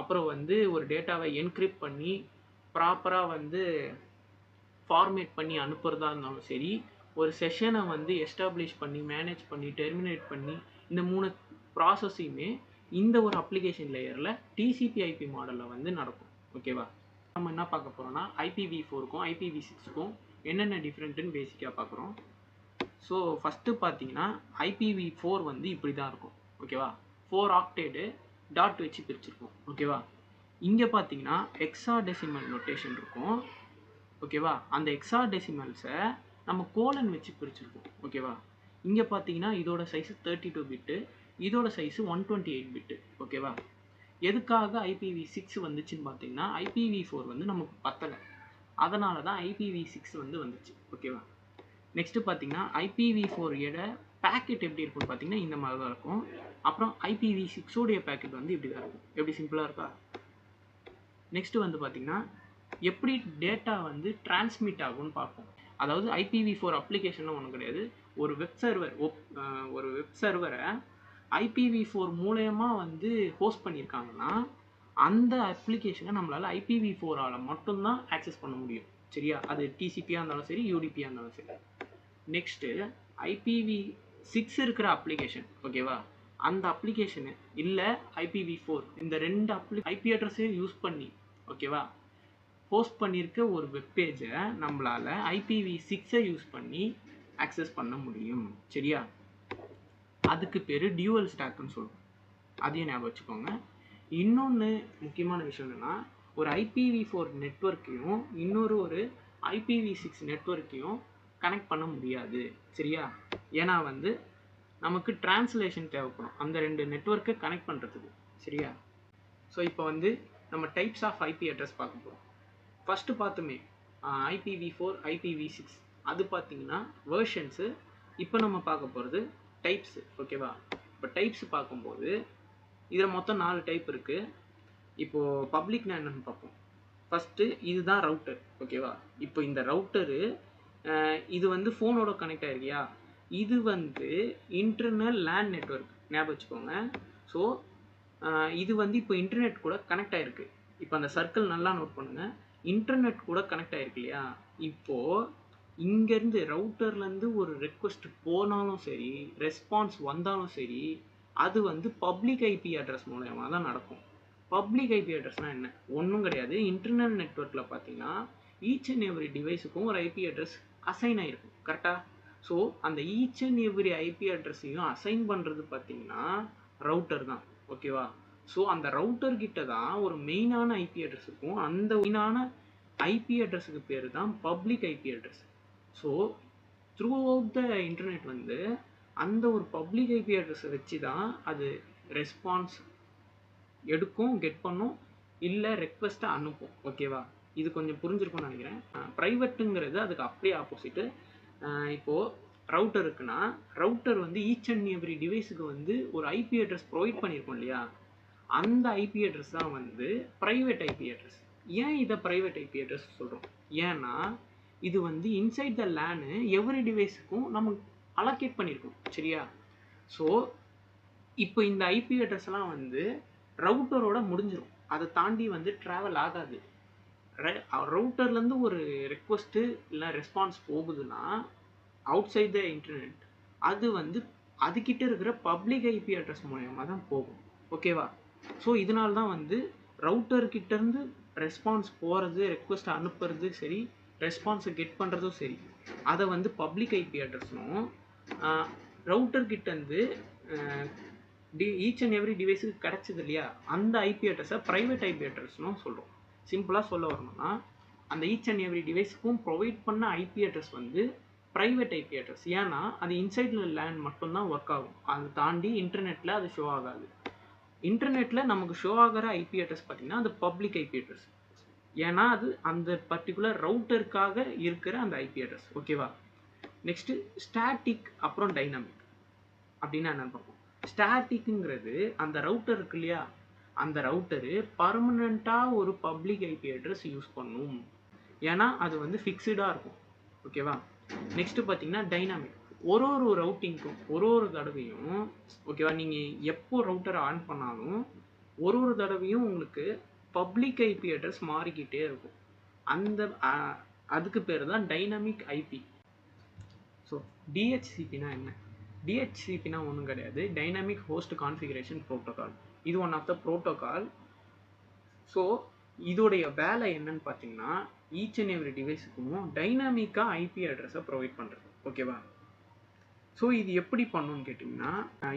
அப்புறம் வந்து ஒரு டேட்டாவை என்கிரிப்ட் பண்ணி ப்ராப்பராக வந்து ஃபார்மேட் பண்ணி அனுப்புகிறதா இருந்தாலும் சரி, ஒரு செஷனை வந்து எஸ்டாப்ளிஷ் பண்ணி மேனேஜ் பண்ணி டெர்மினேட் பண்ணி இந்த மூணு ப்ராசஸையுமே இந்த ஒரு அப்ளிகேஷன் லேயரில் டிசிபி/ஐபி மாடலில் வந்து நடக்கும். ஓகேவா? நம்ம என்ன பார்க்க போகிறோம்னா IPv4க்கும் IPv6க்கும் என்னென்ன டிஃப்ரெண்ட்டுன்னு பேசிக்காக பார்க்குறோம். ஸோ ஃபஸ்ட்டு பார்த்தீங்கன்னா IPv4 வந்து இப்படி தான் இருக்கும். ஓகேவா? 4 ஆக்டேடு டாட் வச்சு பிரிச்சிருக்கும். ஓகேவா? இங்கே பார்த்தீங்கன்னா ஹெக்ஸாடெசிமல் நோட்டேஷன் இருக்கும். ஓகேவா? அந்த ஹெக்ஸாடெசிமல்ஸை நம்ம கோலன் வச்சு பிரிச்சிருக்கோம். ஓகேவா? இங்கே பார்த்தீங்கன்னா இதோட சைஸு 32 பிட்டு, இதோட சைஸு 128 பிட்டு. ஓகேவா? எதுக்காக IPv6 வந்துச்சுன்னு பார்த்தீங்கன்னா IPv4 வந்து நமக்கு பத்தலை, அதனால தான் IPv6 வந்து வந்துச்சு. ஓகேவா? நெக்ஸ்ட்டு பார்த்தீங்கன்னா IPv4 பேக்கெட் எப்படி இருக்குன்னு பார்த்தீங்கன்னா இந்த மாதிரி தான் இருக்கும். அப்புறம் IPv6 பேக்கெட் வந்து இப்படி தான் இருக்கும். எப்படி சிம்பிளாக இருக்கா? நெக்ஸ்ட்டு வந்து பார்த்தீங்கன்னா எப்படி டேட்டா வந்து டிரான்ஸ்மிட் ஆகும்னு பார்ப்போம். அதாவது IPv4 அப்ளிகேஷன் ஒன்றும் கிடையாது. ஒரு வெப் சர்வரை IPv4 மூலயமா வந்து ஹோஸ்ட் பண்ணியிருக்காங்கன்னா அந்த அப்ளிகேஷனை நம்மளால் IPv4ஆல் மட்டும்தான் ஆக்சஸ் பண்ண முடியும். சரியா? அது டிசிபியாக இருந்தாலும் சரி, யூடிபியாக இருந்தாலும் சரி. நெக்ஸ்ட்டு IPv6 இருக்கிற அப்ளிகேஷன். ஓகேவா? அந்த அப்ளிகேஷனு இல்லை IPv4 இந்த ரெண்டு IP அட்ரஸையும் யூஸ் பண்ணி, ஓகேவா, போஸ்ட் பண்ணியிருக்க ஒரு வெப்பேஜை நம்மளால் IPv6 யூஸ் பண்ணி ஆக்சஸ் பண்ண முடியும். சரியா? அதுக்கு பேர் டியூவல் ஸ்டாக்னு சொல்லுவோம். அதையும் ஞாபகம் வச்சுக்கோங்க. இன்னொன்று முக்கியமான விஷயம் என்னென்னா, ஒரு IPv4 நெட்வொர்க்கையும் ஒரு IPv6 நெட்வொர்க்கையும் கனெக்ட் பண்ண முடியாது. சரியா? ஏன்னா வந்து நமக்கு டிரான்ஸ்லேஷன் தேவைப்படும் அந்த ரெண்டு நெட்வொர்க்கை கனெக்ட் பண்ணுறதுக்கு. சரியா? ஸோ இப்போ வந்து நம்ம டைப்ஸ் ஆஃப் IP அட்ரஸ் பார்க்க போகிறோம். ஃபஸ்ட்டு பார்த்துமே IPv4, IPv6 அது பார்த்தீங்கன்னா வேர்ஷன்ஸு. இப்போ நம்ம பார்க்க போகிறது டைப்ஸு. ஓகேவா? இப்போ டைப்ஸ் பார்க்கும்போது இதில் மொத்தம் 4 டைப் இருக்குது. இப்போது பப்ளிக்னா என்னென்னு பார்ப்போம். ஃபஸ்ட்டு இதுதான் ரவுட்டர். ஓகேவா? இப்போ இந்த ரவுட்டரு இது வந்து ஃபோனோட கனெக்ட் ஆகிருக்கியா, இது வந்து இன்டர்னல் லேண்ட் நெட்வொர்க். ஞாபகம் வச்சுக்கோங்க. ஸோ இது வந்து இப்போ இன்டர்நெட் கூட கனெக்ட் ஆகிருக்கு. இப்போ அந்த சர்க்கிள் நல்லா நோட் பண்ணுங்கள். இன்டர்நெட் கூட கனெக்ட் ஆகிருக்கு இல்லையா? இப்போது இங்கேருந்து ரவுட்டர்லேருந்து ஒரு ரெக்வஸ்ட் போனாலும் சரி, ரெஸ்பான்ஸ் வந்தாலும் சரி, அது வந்து பப்ளிக் IP அட்ரஸ் மூலயமா தான் நடக்கும். பப்ளிக் IP அட்ரஸ்னால் என்ன? ஒன்றும் கிடையாது. இன்டர்னல் நெட்வொர்க்கில் பார்த்தீங்கன்னா ஈச் அண்ட் எவ்ரி டிவைஸுக்கும் ஒரு IP அட்ரஸ் அசைன் ஆகிருக்கும். கரெக்டாக? ஸோ அந்த ஈச் அண்ட் எவ்ரி IP அட்ரஸையும் அசைன் பண்ணுறது பார்த்தீங்கன்னா ரவுட்டர் தான். ஓகேவா? ஸோ அந்த ரவுட்டர் கிட்ட தான் ஒரு மெயினான IP அட்ரஸ் இருக்கும். அந்த மெயினான IP அட்ரஸுக்கு பேர் தான் public IP address. So through out the internet வந்து அந்த ஒரு பப்ளிக் IP அட்ரஸை வச்சு தான் அது ரெஸ்பான்ஸ் எடுக்கும், கெட் பண்ணும், இல்லை ரெக்வஸ்ட்டை அனுப்பும். ஓகேவா? இது கொஞ்சம் புரிஞ்சிருக்கும்னு நினைக்கிறேன். ப்ரைவேட்டுங்கிறது அதுக்கு அப்படியே ஆப்போசிட்டு. இப்போது ரவுட்டர் இருக்குன்னா ரவுட்டர் வந்து ஈச் அண்ட் எவ்ரி டிவைஸுக்கு வந்து ஒரு IP அட்ரஸ் ப்ரொவைட் பண்ணியிருக்கோம் இல்லையா, அந்த IP அட்ரஸ் தான் வந்து ப்ரைவேட் IP அட்ரஸ். ஏன் இதை ப்ரைவேட் IP அட்ரஸ் சொல்கிறோம்? ஏன்னா இது வந்து இன்சைட் த லேனு எவ்ரி டிவைஸுக்கும் நம்ம அலோகேட் பண்ணியிருக்கோம். சரியா? ஸோ இப்போ இந்த IP அட்ரஸ்லாம் வந்து ரவுட்டரோட முடிஞ்சிடும். அதை தாண்டி வந்து ட்ராவல் ஆகாது. ரவுட்டர்லேருந்து ஒரு ரெக்வஸ்ட்டு இல்லை ரெஸ்பான்ஸ் போகுதுன்னா அவுட் சைட் த இன்டர்நெட் அது வந்து அதுக்கிட்ட இருக்கிற பப்ளிக் ஐபி அட்ரஸ் மூலயமா தான் போகும். ஓகேவா? ஸோ இதனால தான் வந்து ரவுட்டர்கிட்டேருந்து ரெஸ்பான்ஸ் போகிறது, ரெக்வஸ்ட் அனுப்புறது சரி, ரெஸ்பான்ஸை கெட் பண்ணுறதும் சரி, அதை வந்து பப்ளிக் ஐபி அட்ரஸ்னும் ரவுட்டர்கிட்டேருந்து ஈச் அண்ட் எவ்ரி டிவைஸுக்கு கிடச்சிது இல்லையா, அந்த ஐபி அட்ரஸை ப்ரைவேட் ஐபி அட்ரஸ்னும் சொல்கிறோம். சிம்பிளாக சொல்ல வரணும்னா அந்த ஈச் அண்ட் எவ்ரி டிவைஸுக்கும் ப்ரொவைட் பண்ண ஐபி அட்ரஸ் வந்து ப்ரைவேட் ஐபி அட்ரஸ். ஏன்னா அது இன்சைடில் லேண்ட் மட்டும்தான் ஒர்க் ஆகும், அதை தாண்டி இன்டர்நெட்டில் அது ஷோ ஆகாது. இன்டர்நெட்டில் நமக்கு ஷோ ஆகிற ஐபி அட்ரஸ் பார்த்திங்கன்னா அது பப்ளிக் ஐபி அட்ரஸ். ஏன்னா அது அந்த பர்டிகுலர் ரவுட்டருக்காக இருக்கிற அந்த ஐபி அட்ரஸ். ஓகேவா? நெக்ஸ்ட்டு ஸ்டாட்டிக் அப்புறம் டைனாமிக் அப்படின்னா என்னென்னு பார்ப்போம். ஸ்டாட்டிக்குங்கிறது அந்த ரவுட்டர் இருக்கு இல்லையா, அந்த ரவுட்டரு பர்மனெண்ட்டாக ஒரு பப்ளிக் ஐபி அட்ரஸ் யூஸ் பண்ணும். ஏன்னா அது வந்து ஃபிக்ஸ்டாக இருக்கும். ஓகேவா? நெக்ஸ்ட்டு பார்த்தீங்கன்னா டைனாமிக். ஒரு ரவுட்டிங்க்கும் ஒரு தடவையும், ஓகேவா, நீங்கள் எப்போ ரவுட்டரை ஆன் பண்ணாலும் ஒரு தடவையும் உங்களுக்கு பப்ளிக் ஐபி அட்ரஸ் மாறிக்கிட்டே இருக்கும். அந்த அதுக்கு பேர் தான் டைனாமிக் ஐபி. ஸோ டிஹெச்சிபினா என்ன? டிஹெச்சிபினா ஒன்றும் கிடையாது, டைனாமிக் ஹோஸ்ட் கான்ஃபிகரேஷன் ப்ரோட்டோகால். இது one of the protocol. So இதோடைய வேலை என்னன்னு பார்த்தீங்கன்னா ஈச் அண்ட் எவ்ரி டிவைஸுக்கும் டைனாமிக்காக ஐபி அட்ரஸை ப்ரொவைட் பண்ணுறது. ஓகேவா? ஸோ இது எப்படி பண்ணணும்னு கேட்டிங்கன்னா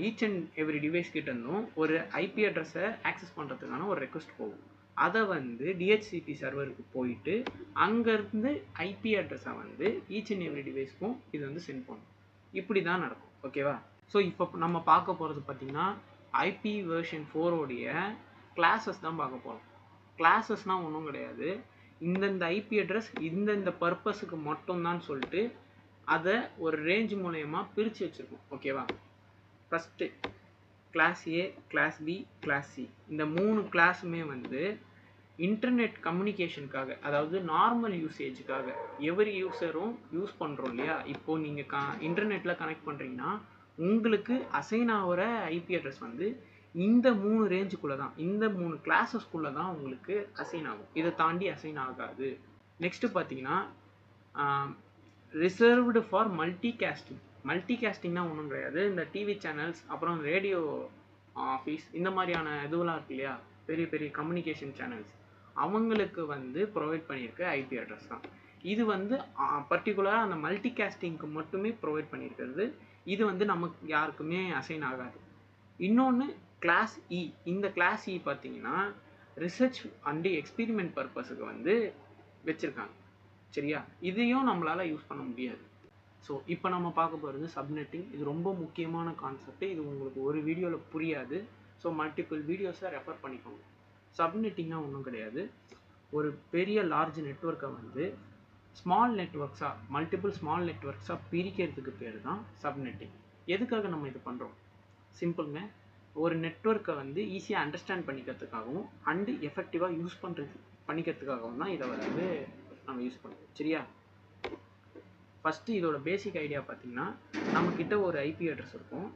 ஈச் அண்ட் எவ்ரி டிவைஸ் கிட்டேருந்தும் ஒரு ஐபி அட்ரஸை ஆக்சஸ் பண்ணுறதுக்கான ஒரு ரெக்வஸ்ட் போகும். அதை வந்து டிஹெச்சிபி சர்வருக்கு போயிட்டு அங்கேருந்து ஐபி அட்ரஸை வந்து ஈச் அண்ட் எவ்ரி டிவைஸ்க்கும் இது வந்து சென்ட் பண்ணும். இப்படி தான் நடக்கும். ஓகேவா? ஸோ இப்போ நம்ம பார்க்க போகிறது பார்த்திங்கன்னா ஐபி வெர்ஷன் 4 கிளாஸஸ் தான் பார்க்க போகிறோம். கிளாஸஸ்னால் ஒன்றும் கிடையாது, இந்தந்த ஐபி அட்ரஸ் இந்தந்த பர்பஸுக்கு மட்டும்தான் சொல்லிட்டு அதை ஒரு ரேஞ்ச் மூலயமா பிரித்து வச்சுருக்கோம். ஓகேவா? ஃபஸ்ட்டு கிளாஸ் ஏ, கிளாஸ் பி, கிளாஸ் சி, இந்த 3 கிளாஸுமே வந்து இன்டர்நெட் கம்யூனிகேஷனுக்காக, அதாவது நார்மல் யூசேஜுக்காக எவரி யூஸரும் யூஸ் பண்ணுறோம் இல்லையா. இப்போது நீங்கள் இன்டர்நெட்டில் கனெக்ட் பண்ணுறீங்கன்னா உங்களுக்கு அசைன் ஆகிற ஐபி அட்ரஸ் வந்து இந்த 3 ரேஞ்சுக்குள்ளே தான், இந்த 3 கிளாஸஸ்க்குள்ளே தான் உங்களுக்கு அசைன் ஆகும். இதை தாண்டி அசைன் ஆகாது. நெக்ஸ்ட்டு பார்த்தீங்கன்னா ரிசர்வ்டு ஃபார் மல்டிகாஸ்டிங். மல்டிகாஸ்டிங்னா ஒன்றும் கிடையாது, இந்த டிவி சேனல்ஸ் அப்புறம் ரேடியோ ஆஃபீஸ் இந்த மாதிரியான இதுவெல்லாம் இருக்கு இல்லையா, பெரிய பெரிய கம்யூனிகேஷன் சேனல்ஸ், அவங்களுக்கு வந்து ப்ரொவைட் பண்ணியிருக்க ஐபி அட்ரஸ் தான் இது. வந்து பர்டிகுலராக அந்த மல்டிகாஸ்டிங்க்கு மட்டுமே ப்ரொவைட் பண்ணியிருக்கிறது. இது வந்து நமக்கு யாருக்குமே அசைன் ஆகாது. இன்னொன்று கிளாஸ் இ. இந்த கிளாஸ் இ பார்த்தீங்கன்னா ரிசர்ச் அண்டு எக்ஸ்பெரிமெண்ட் பர்பஸுக்கு வந்து வச்சுருக்காங்க. சரியா? இதையும் நம்மளால் யூஸ் பண்ண முடியாது. ஸோ இப்போ நம்ம பார்க்க போகிறது சப்நெட்டிங். இது ரொம்ப முக்கியமான கான்செப்ட். இது உங்களுக்கு ஒரு வீடியோவில் புரியாது. ஸோ மல்டிபிள் வீடியோஸை ரெஃபர் பண்ணிக்கோங்க. சப்நெட்டிங்னா ஒன்றும் கிடையாது, ஒரு பெரிய லார்ஜ் நெட்வொர்க்கை வந்து ஸ்மால் நெட்வொர்க்ஸாக, மல்டிபிள் ஸ்மால் நெட்வொர்க்ஸாக பிரிக்கிறதுக்கு பேர் தான் சப்நெட்டிங். எதுக்காக நம்ம இது பண்ணுறோம்? சிம்பிளுங்க, ஒரு நெட்வொர்க்கை வந்து ஈஸியாக அண்டர்ஸ்டாண்ட் பண்ணிக்கிறதுக்காகவும் அண்டு எஃபெக்டிவாக யூஸ் பண்ணிக்கிறதுக்காகவும் தான் இதை வந்து நம்ம யூஸ் பண்ணுவோம். சரியா? ஃபஸ்ட்டு இதோட பேசிக் ஐடியா பார்த்திங்கன்னா நம்மக்கிட்ட ஒரு ஐபி அட்ரஸ் இருக்கும்.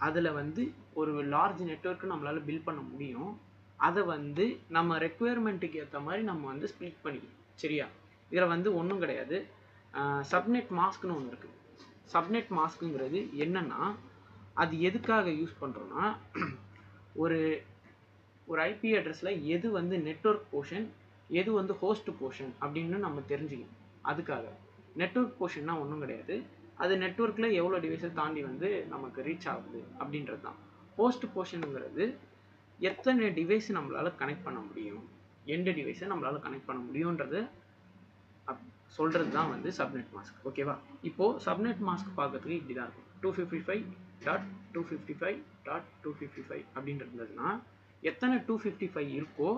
அதில் வந்து ஒரு லார்ஜ் நெட்வொர்க்கு நம்மளால் பில்ட் பண்ண முடியும். அதை வந்து நம்ம ரெக்குயர்மெண்ட்டுக்கு ஏற்ற மாதிரி நம்ம வந்து ஸ்ப்ளிட் பண்ணிக்கணும். சரியா? இதில் வந்து ஒன்றும் கிடையாது, சப்நெட் மாஸ்க்னு ஒன்று இருக்குது. சப்நெட் மாஸ்க்குங்கிறது என்னென்னா, அது எதுக்காக யூஸ் பண்ணுறோன்னா ஒரு ஐபி அட்ரஸில் எது வந்து நெட்வொர்க் போர்ஷன், எது வந்து ஹோஸ்ட் போர்ஷன் அப்படின்னு நம்ம தெரிஞ்சுக்கணும். அதுக்காக நெட்வொர்க் போர்ஷன்னா ஒன்றும் கிடையாது, அது நெட்வொர்க்கில் எவ்வளோ டிவைஸை தாண்டி வந்து நமக்கு ரீச் ஆகுது அப்படின்றது தான். ஹோஸ்ட் போர்ஷனுங்கிறது எத்தனை டிவைஸ் நம்மளால் கனெக்ட் பண்ண முடியும், எந்த டிவைஸை நம்மளால் கனெக்ட் பண்ண முடியுன்றது சொல்கிறது தான் வந்து சப்நெட் மாஸ்க். ஓகேவா? இப்போது சப்நெட் மாஸ்க் பார்க்கறதுக்கு இப்படி தான் இருக்கும். 255.255.255 அப்படின்றதுனா எத்தனை 255 இருக்கோ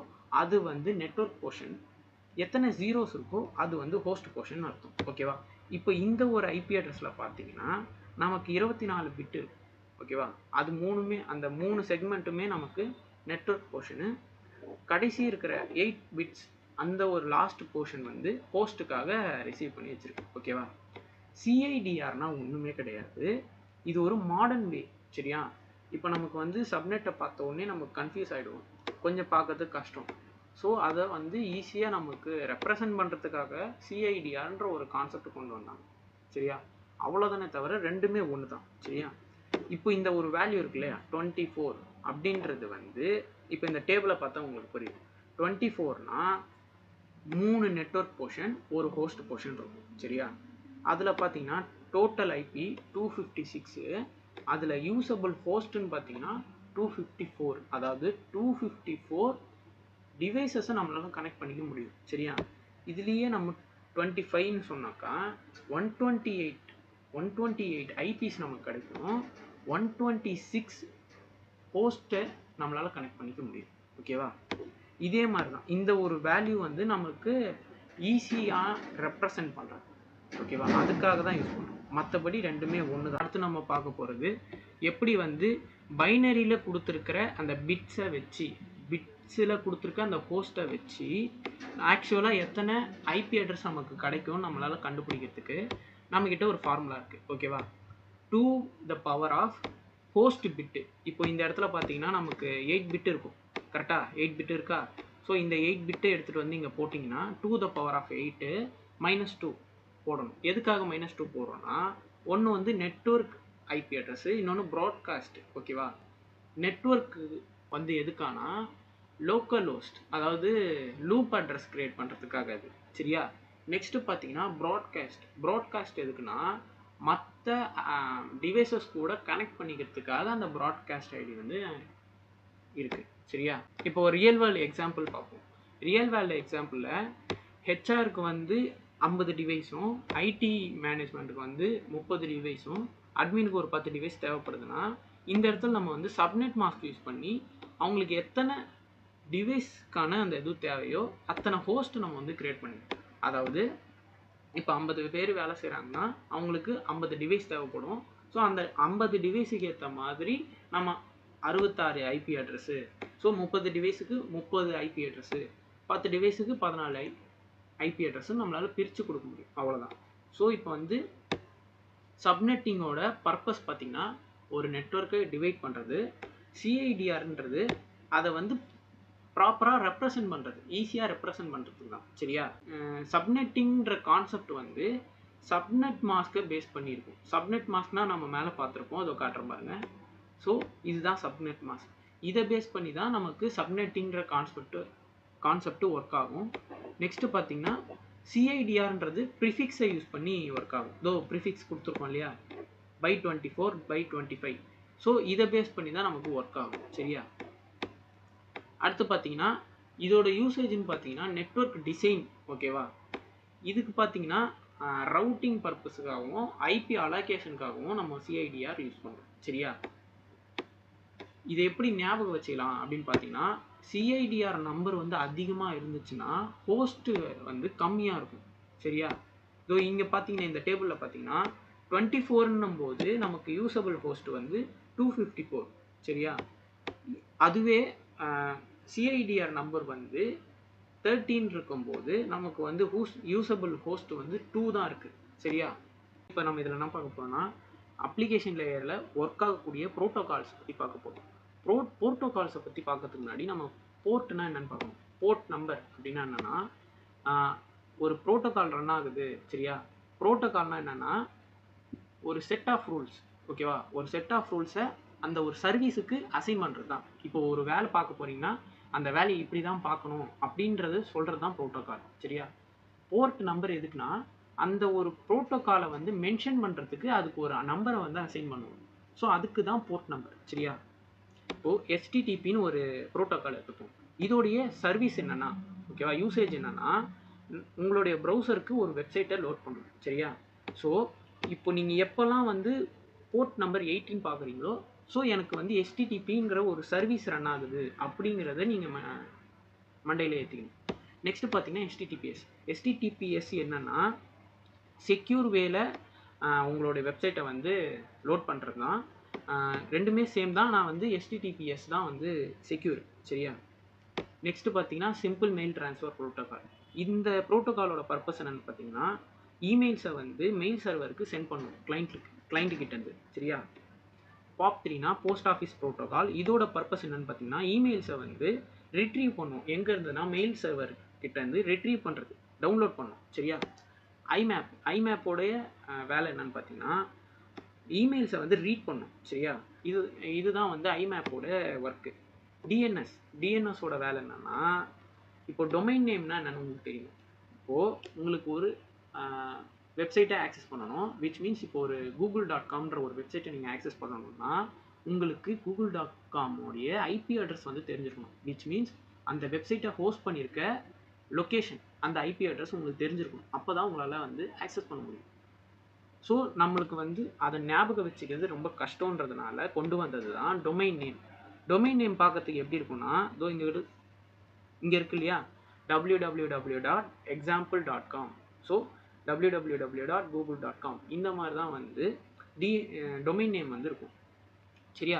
அது வந்து நெட்வொர்க் போர்ஷன், எத்தனை ஜீரோஸ் இருக்கோ அது வந்து ஹோஸ்ட் போர்ஷன் அர்த்தம். ஓகேவா? இப்போ இந்த ஒரு ஐபி அட்ரஸில் பார்த்தீங்கன்னா நமக்கு 24 பிட்டு இருக்கும். ஓகேவா? அது மூணுமே, அந்த 3 செக்மெண்ட்டுமே நமக்கு நெட்வொர்க் போர்ஷனு. கடைசி இருக்கிற 8 பிட்ஸ் அந்த ஒரு லாஸ்ட் போர்ஷன் வந்து ஹோஸ்ட்டுக்காக ரிசீவ் பண்ணி வச்சுருக்கு. ஓகேவா? சிஐடிஆர்னா ஒன்றுமே கிடையாது, இது ஒரு மாடர்ன் வே. சரியா? இப்போ நமக்கு வந்து சப்நெட்டை பார்த்த உடனே நமக்கு கன்ஃபியூஸ் ஆகிடுவோம், கொஞ்சம் பார்க்கறதுக்கு கஷ்டம். ஸோ அதை வந்து ஈஸியாக நமக்கு ரெப்ரசன்ட் பண்ணுறதுக்காக சிஐடிஆர்ன்ற ஒரு கான்செப்ட் கொண்டு வந்தாங்க. சரியா? அவ்வளோதானே தவிர ரெண்டுமே ஒன்று தான். சரியா? இப்போ இந்த ஒரு வேல்யூ இருக்கு இல்லையா 24 அப்படின்றது வந்து இப்போ இந்த டேபிளை பார்த்தா உங்களுக்கு புரியுது. 24னா 3 நெட்வொர்க் போர்ஷன் ஒரு ஹோஸ்ட் போர்ஷன் இருக்கும். சரியா? அதில் பார்த்தீங்கன்னா டோட்டல் ஐபி 256, அதில் யூசபிள் ஹோஸ்ட்னு பார்த்தீங்கன்னா 254. அதாவது 254 டிவைசஸை நம்மளால கனெக்ட் பண்ணிக்க முடியும். சரியா? இதுலேயே நம்ம 25ன்னு சொன்னாக்கா 128 ஐபிஸ் நமக்கு கிடைக்கும். 126 ஹோஸ்ட்டை நம்மளால் கனெக்ட் பண்ணிக்க முடியும். ஓகேவா? இதே மாதிரி தான் இந்த ஒரு வேல்யூ வந்து நமக்கு ஈஸியாக ரெப்ரசன்ட் பண்ணுறது. ஓகேவா? அதுக்காக தான் யூஸ் பண்ணுறோம். மற்றபடி ரெண்டுமே ஒன்று தான். அடுத்து நம்ம பார்க்க போகிறது எப்படி வந்து பைனரியில் கொடுத்துருக்கிற அந்த பிட்ஸை வச்சு பிட்ஸில் கொடுத்துருக்க அந்த ஹோஸ்ட்டை வச்சு ஆக்சுவலாக எத்தனை ஐபி அட்ரஸ் நமக்கு கிடைக்கும்னு நம்மளால் கண்டுபிடிக்கிறதுக்கு நம்மக்கிட்ட ஒரு ஃபார்முலா இருக்குது. ஓகேவா? 2 the power of host பிட்டு. இப்போ இந்த இடத்துல பார்த்தீங்கன்னா நமக்கு 8 பிட் இருக்கும். கரெக்டாக 8 பிட் இருக்கா? ஸோ இந்த 8 பிட்டை எடுத்துகிட்டு வந்து இங்கே போட்டிங்கன்னா 2 the power of 8 -2 போடணும். எதுக்காக -2 போடுறோன்னா, ஒன்று வந்து நெட்வொர்க் ஐபி அட்ரஸு, இன்னொன்று ப்ராட்காஸ்ட். ஓகேவா? நெட்வொர்க்கு வந்து எதுக்கானா லோக்கல் ஹோஸ்ட், அதாவது லூப் அட்ரஸ் கிரியேட் பண்ணுறதுக்காக அது. சரியா? நெக்ஸ்ட்டு பார்த்தீங்கன்னா ப்ராட்காஸ்ட் எதுக்குன்னா மற்ற டிவைசஸ் கூட கனெக்ட் பண்ணிக்கிறதுக்காக அந்த ப்ராட்காஸ்ட் ஐடி வந்து இருக்குது. சரியா? இப்போ ஒரு ரியல் வேர்ல்டு எக்ஸாம்பிள் பார்ப்போம். ரியல் வேர்ல்டு எக்ஸாம்பிளில் ஹெச்ஆருக்கு வந்து 50 டிவைஸும், ஐடி மேனேஜ்மெண்ட்டுக்கு வந்து 30 டிவைஸும், அட்மினுக்கு ஒரு 10 டிவைஸ் தேவைப்படுதுன்னா இந்த இடத்துல நம்ம வந்து சப்நெட் மாஸ்க் யூஸ் பண்ணி அவங்களுக்கு எத்தனை டிவைஸ்க்கான அந்த இது தேவையோ அத்தனை ஹோஸ்ட் நம்ம வந்து கிரியேட் பண்ணிடுவோம். அதாவது இப்போ 50 பேர் வேலை செய்கிறாங்கன்னா அவங்களுக்கு 50 டிவைஸ் தேவைப்படும். ஸோ அந்த 50 டிவைஸுக்கு ஏற்ற மாதிரி நம்ம 66 ஐபி அட்ரஸு, ஸோ 30 டிவைஸுக்கு 30 ஐபி அட்ரஸு, 10 டிவைஸுக்கு 14 ஐபி அட்ரஸுன்னு நம்மளால் பிரித்து கொடுக்க முடியும். அவ்வளோதான். ஸோ இப்போ வந்து சப்நெட்டிங்கோட பர்பஸ் பார்த்திங்கன்னா ஒரு நெட்வொர்க்கை டிவைட் பண்ணுறது, சிஐடிஆர்ன்றது அதை வந்து ப்ராப்பராக ரெப்ரசன்ட் பண்ணுறது, ஈஸியாக ரெப்ரசன்ட் பண்ணுறதுக்கு தான். சரியா? சப்நெட்டிங்கிற கான்செப்ட் வந்து சப்நெட் மாஸ்க்கை பேஸ் பண்ணியிருக்கும். சப்நெட் மாஸ்க்னால் நம்ம மேலே பார்த்துருப்போம், அதை காட்டுற பாருங்க. ஸோ இதுதான் சப்நெட் மாஸ்க். இதை பேஸ் பண்ணி தான் நமக்கு சப்நெட்டிங்கிற கான்செப்ட் ஒர்க் ஆகும். நெக்ஸ்ட்டு பார்த்தீங்கன்னா சிஐடிஆர்ன்றது ப்ரிஃபிக்ஸை யூஸ் பண்ணி ஒர்க் ஆகும். இதோ ப்ரிஃபிக்ஸ் கொடுத்துருக்கோம் இல்லையா, by 24 by 25. ஸோ இதை பேஸ் பண்ணி தான் நமக்கு ஒர்க் ஆகும். சரியா? அடுத்து பார்த்தீங்கன்னா இதோட யூசேஜ்னு பார்த்தீங்கன்னா நெட்வொர்க் டிசைன். ஓகேவா? இதுக்கு பார்த்தீங்கன்னா ரவுட்டிங் பர்பஸுக்காகவும் ஐபி அலோகேஷனுக்காகவும் நம்ம சிஐடிஆர் யூஸ் பண்ணுறோம். சரியா? இதை எப்படி ஞாபகம் வச்சுக்கலாம் அப்படின்னு பார்த்தீங்கன்னா சிஐடிஆர் நம்பர் வந்து அதிகமாக இருந்துச்சுன்னா ஹோஸ்ட்டு வந்து கம்மியாக இருக்கும். சரியா? ஸோ இங்கே பார்த்தீங்கன்னா இந்த டேபிளில் பார்த்தீங்கன்னா 24ன்னும் போது நமக்கு யூசபிள் ஹோஸ்ட் வந்து 254. சரியா? அதுவே சிஐடிஆர் நம்பர் வந்து 13 இருக்கும்போது நமக்கு வந்து யூசபிள் ஹோஸ்ட் வந்து 2 தான் இருக்குது. சரியா? இப்போ நம்ம இதில் என்ன பார்க்க போகிறோம்னா அப்ளிகேஷன் லேயரில் ஒர்க் ஆகக்கூடிய ப்ரோட்டோகால்ஸ் பற்றி பார்க்க போகிறோம். ப்ரோட்டோகால்ஸை பற்றி பார்க்கறதுக்கு முன்னாடி நம்ம போர்ட்னா என்னென்னு பார்க்கணும். போர்ட் நம்பர் அப்படின்னா என்னென்னா ஒரு ப்ரோட்டோகால் ரன் ஆகுது. சரியா? ப்ரோட்டோகால்னால் என்னென்னா ஒரு செட் ஆஃப் ரூல்ஸ். ஓகேவா? ஒரு செட் ஆஃப் ரூல்ஸை அந்த ஒரு சர்வீஸுக்கு அசைன் பண்ணுறது தான். இப்போ ஒரு வேலை பார்க்க போகிறீங்கன்னா அந்த வேலையை இப்படி தான் பார்க்கணும் அப்படின்றது சொல்கிறது தான் ப்ரோட்டோகால். சரியா? போர்ட் நம்பர் எதுக்குன்னா அந்த ஒரு ப்ரோட்டோகாலை வந்து மென்ஷன் பண்ணுறதுக்கு அதுக்கு ஒரு நம்பரை வந்து அசைன் பண்ணுவோம். ஸோ அதுக்கு தான் போர்ட் நம்பர். சரியா? இப்போது HTTPன்னு ஒரு ப்ரோட்டோகால் எடுத்துப்போம். இதோடைய சர்வீஸ் என்னென்னா, ஓகேவா, யூசேஜ் என்னென்னா உங்களுடைய ப்ரௌசருக்கு ஒரு வெப்சைட்டை லோட் பண்ணணும். சரியா? ஸோ இப்போ நீங்கள் எப்போல்லாம் வந்து போர்ட் நம்பர் 18 பார்க்குறீங்களோ ஸோ எனக்கு வந்து HTTPங்கிற ஒரு சர்வீஸ் ரன் ஆகுது அப்படிங்கிறத நீங்கள் மண்டையில் ஏற்றிக்கணும். நெக்ஸ்ட்டு பார்த்தீங்கன்னா HTTPS என்னென்னா செக்யூர் வேல உங்களுடைய வெப்சைட்டை வந்து லோட் பண்ணுறது தான். ரெண்டுமே சேம் தான். நான் வந்து HTTPS தான் வந்து செக்யூர். சரியா? நெக்ஸ்ட்டு பார்த்தீங்கன்னா சிம்பிள் மெயில் ட்ரான்ஸ்ஃபர் ப்ரோட்டோகால். இந்த ப்ரோட்டோகாலோட பர்பஸ் என்னென்னு பார்த்தீங்கன்னா இமெயில்ஸை வந்து மெயில் சர்வருக்கு சென்ட் பண்ணுவோம் கிளைண்ட்டுக்கிட்டேருந்து. சரியா? POP3னா போஸ்ட் ஆஃபீஸ் ப்ரோட்டோகால். இதோட பர்பஸ் என்னென்னு பார்த்தீங்கன்னா இமெயில்ஸை வந்து ரிட்ரீவ் பண்ணுவோம். எங்கே இருந்துன்னா மெயில் சர்வர் கிட்டேருந்து ரிட்ரீவ் பண்ணுறது, டவுன்லோட் பண்ணோம். சரியா? ஐமேப்போடைய வேலை என்னன்னு பார்த்தீங்கன்னா இமெயில்ஸை வந்து ரீட் பண்ணும். சரியா, இதுதான் வந்து ஐமேப்போட ஒர்க்கு. டிஎன்எஸோட வேலை என்னன்னா, இப்போ டொமைன் நேம்னா என்னன்னு உங்களுக்கு தெரியும். இப்போது உங்களுக்கு ஒரு வெப்சைட்டை ஆக்சஸ் பண்ணணும், விச் மீன்ஸ் இப்போ ஒரு google.comன்ற ஒரு வெப்சைட்டை நீங்கள் ஆக்சஸ் பண்ணணும்னா உங்களுக்கு google.com-உடைய ஐபி அட்ரஸ் வந்து தெரிஞ்சிருக்கணும். விச் மீன்ஸ் அந்த வெப்சைட்டை ஹோஸ்ட் பண்ணியிருக்க லொக்கேஷன், அந்த ஐபி அட்ரஸ் உங்களுக்கு தெரிஞ்சிருக்கணும். அப்போ தான் உங்களால் வந்து ஆக்சஸ் பண்ண முடியும். ஸோ நம்மளுக்கு வந்து அதை ஞாபகம் வச்சுக்கிறது ரொம்ப கஷ்டன்றதுனால கொண்டு வந்தது தான் டொமைன் நேம். டொமைன் நேம் பார்க்கறதுக்கு எப்படி இருக்குன்னா, இதோ இங்கே இருக்கு இல்லையா, www.example.com. ஸோ www.google.com இந்த மாதிரி தான் வந்து டொமைன் நேம் வந்து இருக்கும். சரியா,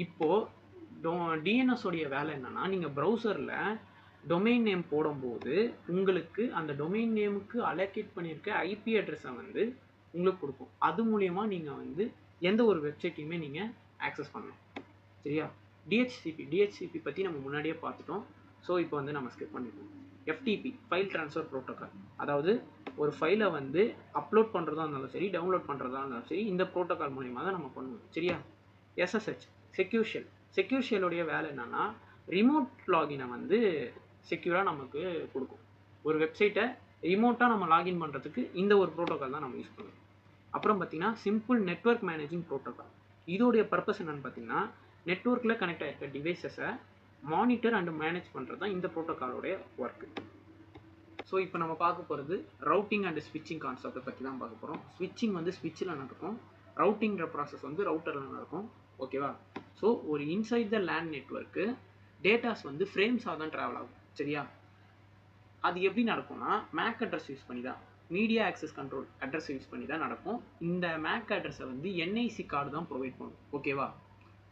இப்போது டிஎன்எஸோடைய வேலை என்னென்னா, நீங்கள் ப்ரௌசரில் டொமைன் நேம் போடும்போது உங்களுக்கு அந்த டொமைன் நேமுக்கு அலோகேட் பண்ணியிருக்க ஐபி அட்ரஸை வந்து உங்களுக்கு கொடுக்கும். அது மூலயமா நீங்கள் வந்து எந்த ஒரு வெப்சைட்டையுமே நீங்கள் ஆக்சஸ் பண்ணலாம். சரியா, டிஹெச்சிபி பற்றி நம்ம முன்னாடியே பார்த்துட்டோம். ஸோ இப்போ வந்து நம்ம ஸ்கிப் பண்ணிடுவோம். எஃப்டிபி, ஃபைல் ட்ரான்ஸ்ஃபர் ப்ரோட்டோக்கால், அதாவது ஒரு ஃபைலை வந்து அப்லோட் பண்ணுறதா இருந்தாலும் சரி, டவுன்லோட் பண்ணுறதா இருந்தாலும் சரி, இந்த ப்ரோட்டோக்கால் மூலயமா தான் நம்ம பண்ணுவோம். சரியா, எஸ்எஸ்ஹெச், செக்யூர் ஷெல்லுடைய வேலை என்னென்னா ரிமோட் லாகினை வந்து செக்யூராக நமக்கு கொடுக்கும். ஒரு வெப்சைட்டை ரிமோட்டாக நம்ம லாகின் பண்ணுறதுக்கு இந்த ஒரு ப்ரோட்டோக்கால் தான் நம்ம யூஸ் பண்ணுவோம். அப்புறம் பார்த்தீங்கன்னா சிம்பிள் நெட்வொர்க் மேனேஜிங் ப்ரோட்டோக்கால். இதோடைய பர்பஸ் என்னென்னு பார்த்தீங்கன்னா, நெட்வொர்க்கில் கனெக்ட் ஆகிருக்க டிவைசஸை மானிட்டர் அண்ட் மேனேஜ் பண்ணுறது தான் இந்த ப்ரோட்டோக்காலோடைய ஒர்க்கு. ஸோ இப்போ நம்ம பார்க்க போகிறது ரவுட்டிங் அண்ட் ஸ்விட்சிங் கான்செப்டை பற்றி தான் பார்க்க போகிறோம். ஸ்விட்சிங் வந்து ஸ்விட்சில் நடக்கும், ரவுட்டிங்கிற ப்ராசஸ் வந்து ரவுட்டரில் நடக்கும். ஓகேவா, ஸோ ஒரு இன்சைட் த லேன் நெட்வொர்க்கு டேட்டாஸ் வந்து ஃப்ரேம்ஸாக தான் ட்ராவல் ஆகும். சரியா, அது எப்படி நடக்கும்னா மேக் அட்ரஸ் யூஸ் பண்ணி தான், media access control address use பண்ணி தான் நடக்கும். இந்த மேக் அட்ரஸை வந்து என்ஐசி கார்டு தான் ப்ரொவைட் பண்ணும். ஓகேவா,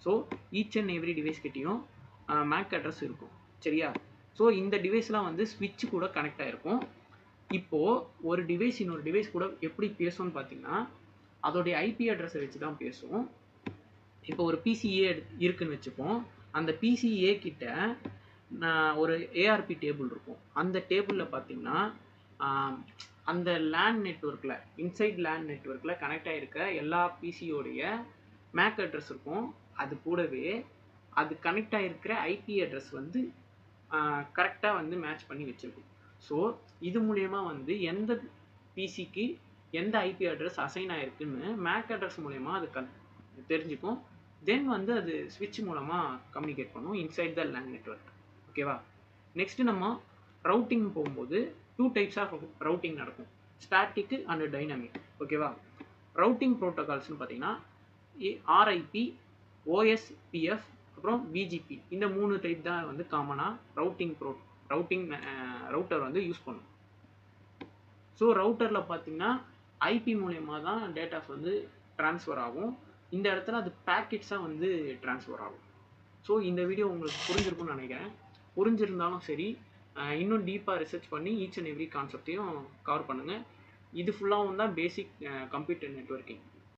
so each and every device கிட்டேயும் மேக் அட்ரஸ் இருக்கும். சரியா, ஸோ இந்த டிவைஸ்லாம் வந்து ஸ்விட்ச் கூட கனெக்ட் ஆகிருக்கும். இப்போது ஒரு டிவைஸ் இன்னொரு டிவைஸ் கூட எப்படி பேசும்னு பார்த்தீங்கன்னா, அதோடைய ஐபி அட்ரஸை வச்சு தான் பேசும். இப்போ ஒரு பிசிஏ இருக்குன்னு வச்சுப்போம். அந்த பிசிஏ கிட்ட ஒரு ஏஆர்பி டேபிள் இருக்கும். அந்த டேபிளில் பார்த்தீங்கன்னா அந்த லேன் நெட்வொர்க்கில், இன்சைட் லேன் நெட்வொர்க்கில் கனெக்ட் ஆகிருக்க எல்லா பிசியோடைய மேக் அட்ரஸ் இருக்கும். அது கூடவே அது கனெக்ட் ஆகிருக்கிற ஐபி அட்ரஸ் வந்து கரெக்டாக வந்து மேட்ச் பண்ணி வச்சுருக்கும். ஸோ இது மூலயமா வந்து எந்த பிசிக்கு எந்த ஐபி அட்ரஸ் அசைன் ஆகிருக்குன்னு மேக் அட்ரஸ் மூலயமா அது தெரிஞ்சுக்கும். தென் வந்து அது ஸ்விட்ச் மூலமாக கம்யூனிகேட் பண்ணும் இன்சைட் த லேன் நெட்வொர்க். ஓகேவா, நெக்ஸ்ட்டு நம்ம ரவுட்டிங் போகும்போது 2 டைப்ஸ் ஆஃப் ரவுட்டிங் நடக்கும், ஸ்டாட்டிக் அண்ட் டைனமிக். ஓகேவா, ரவுட்டிங் ப்ரோட்டோகால்ஸ்னு பார்த்தீங்கன்னா ஆர்ஐபி, ஓஎஸ்பிஎஃப், அப்புறம் பிஜிபி, இந்த 3 டைப் தான் வந்து காமனாக ரவுட்டர் வந்து யூஸ் பண்ணும். ஸோ ரவுட்டரில் பார்த்தீங்கன்னா ஐபி மூலயமா தான் டேட்டாஸ் வந்து ட்ரான்ஸ்ஃபர் ஆகும். இந்த இடத்துல அது பேக்கெட்ஸாக வந்து ட்ரான்ஸ்ஃபர் ஆகும். ஸோ இந்த வீடியோ உங்களுக்கு புரிஞ்சிருக்கும்னு நினைக்கிறேன். புரிஞ்சிருந்தாலும் சரி, இன்னும் டீப்பாக ரிசர்ச் பண்ணி ஈச் அண்ட் எவ்ரி கான்செப்டையும் கவர் பண்ணுங்கள். இது ஃபுல்லாகவும் தான் பேசிக் கம்ப்யூட்டர் நெட்வொர்க்கிங்.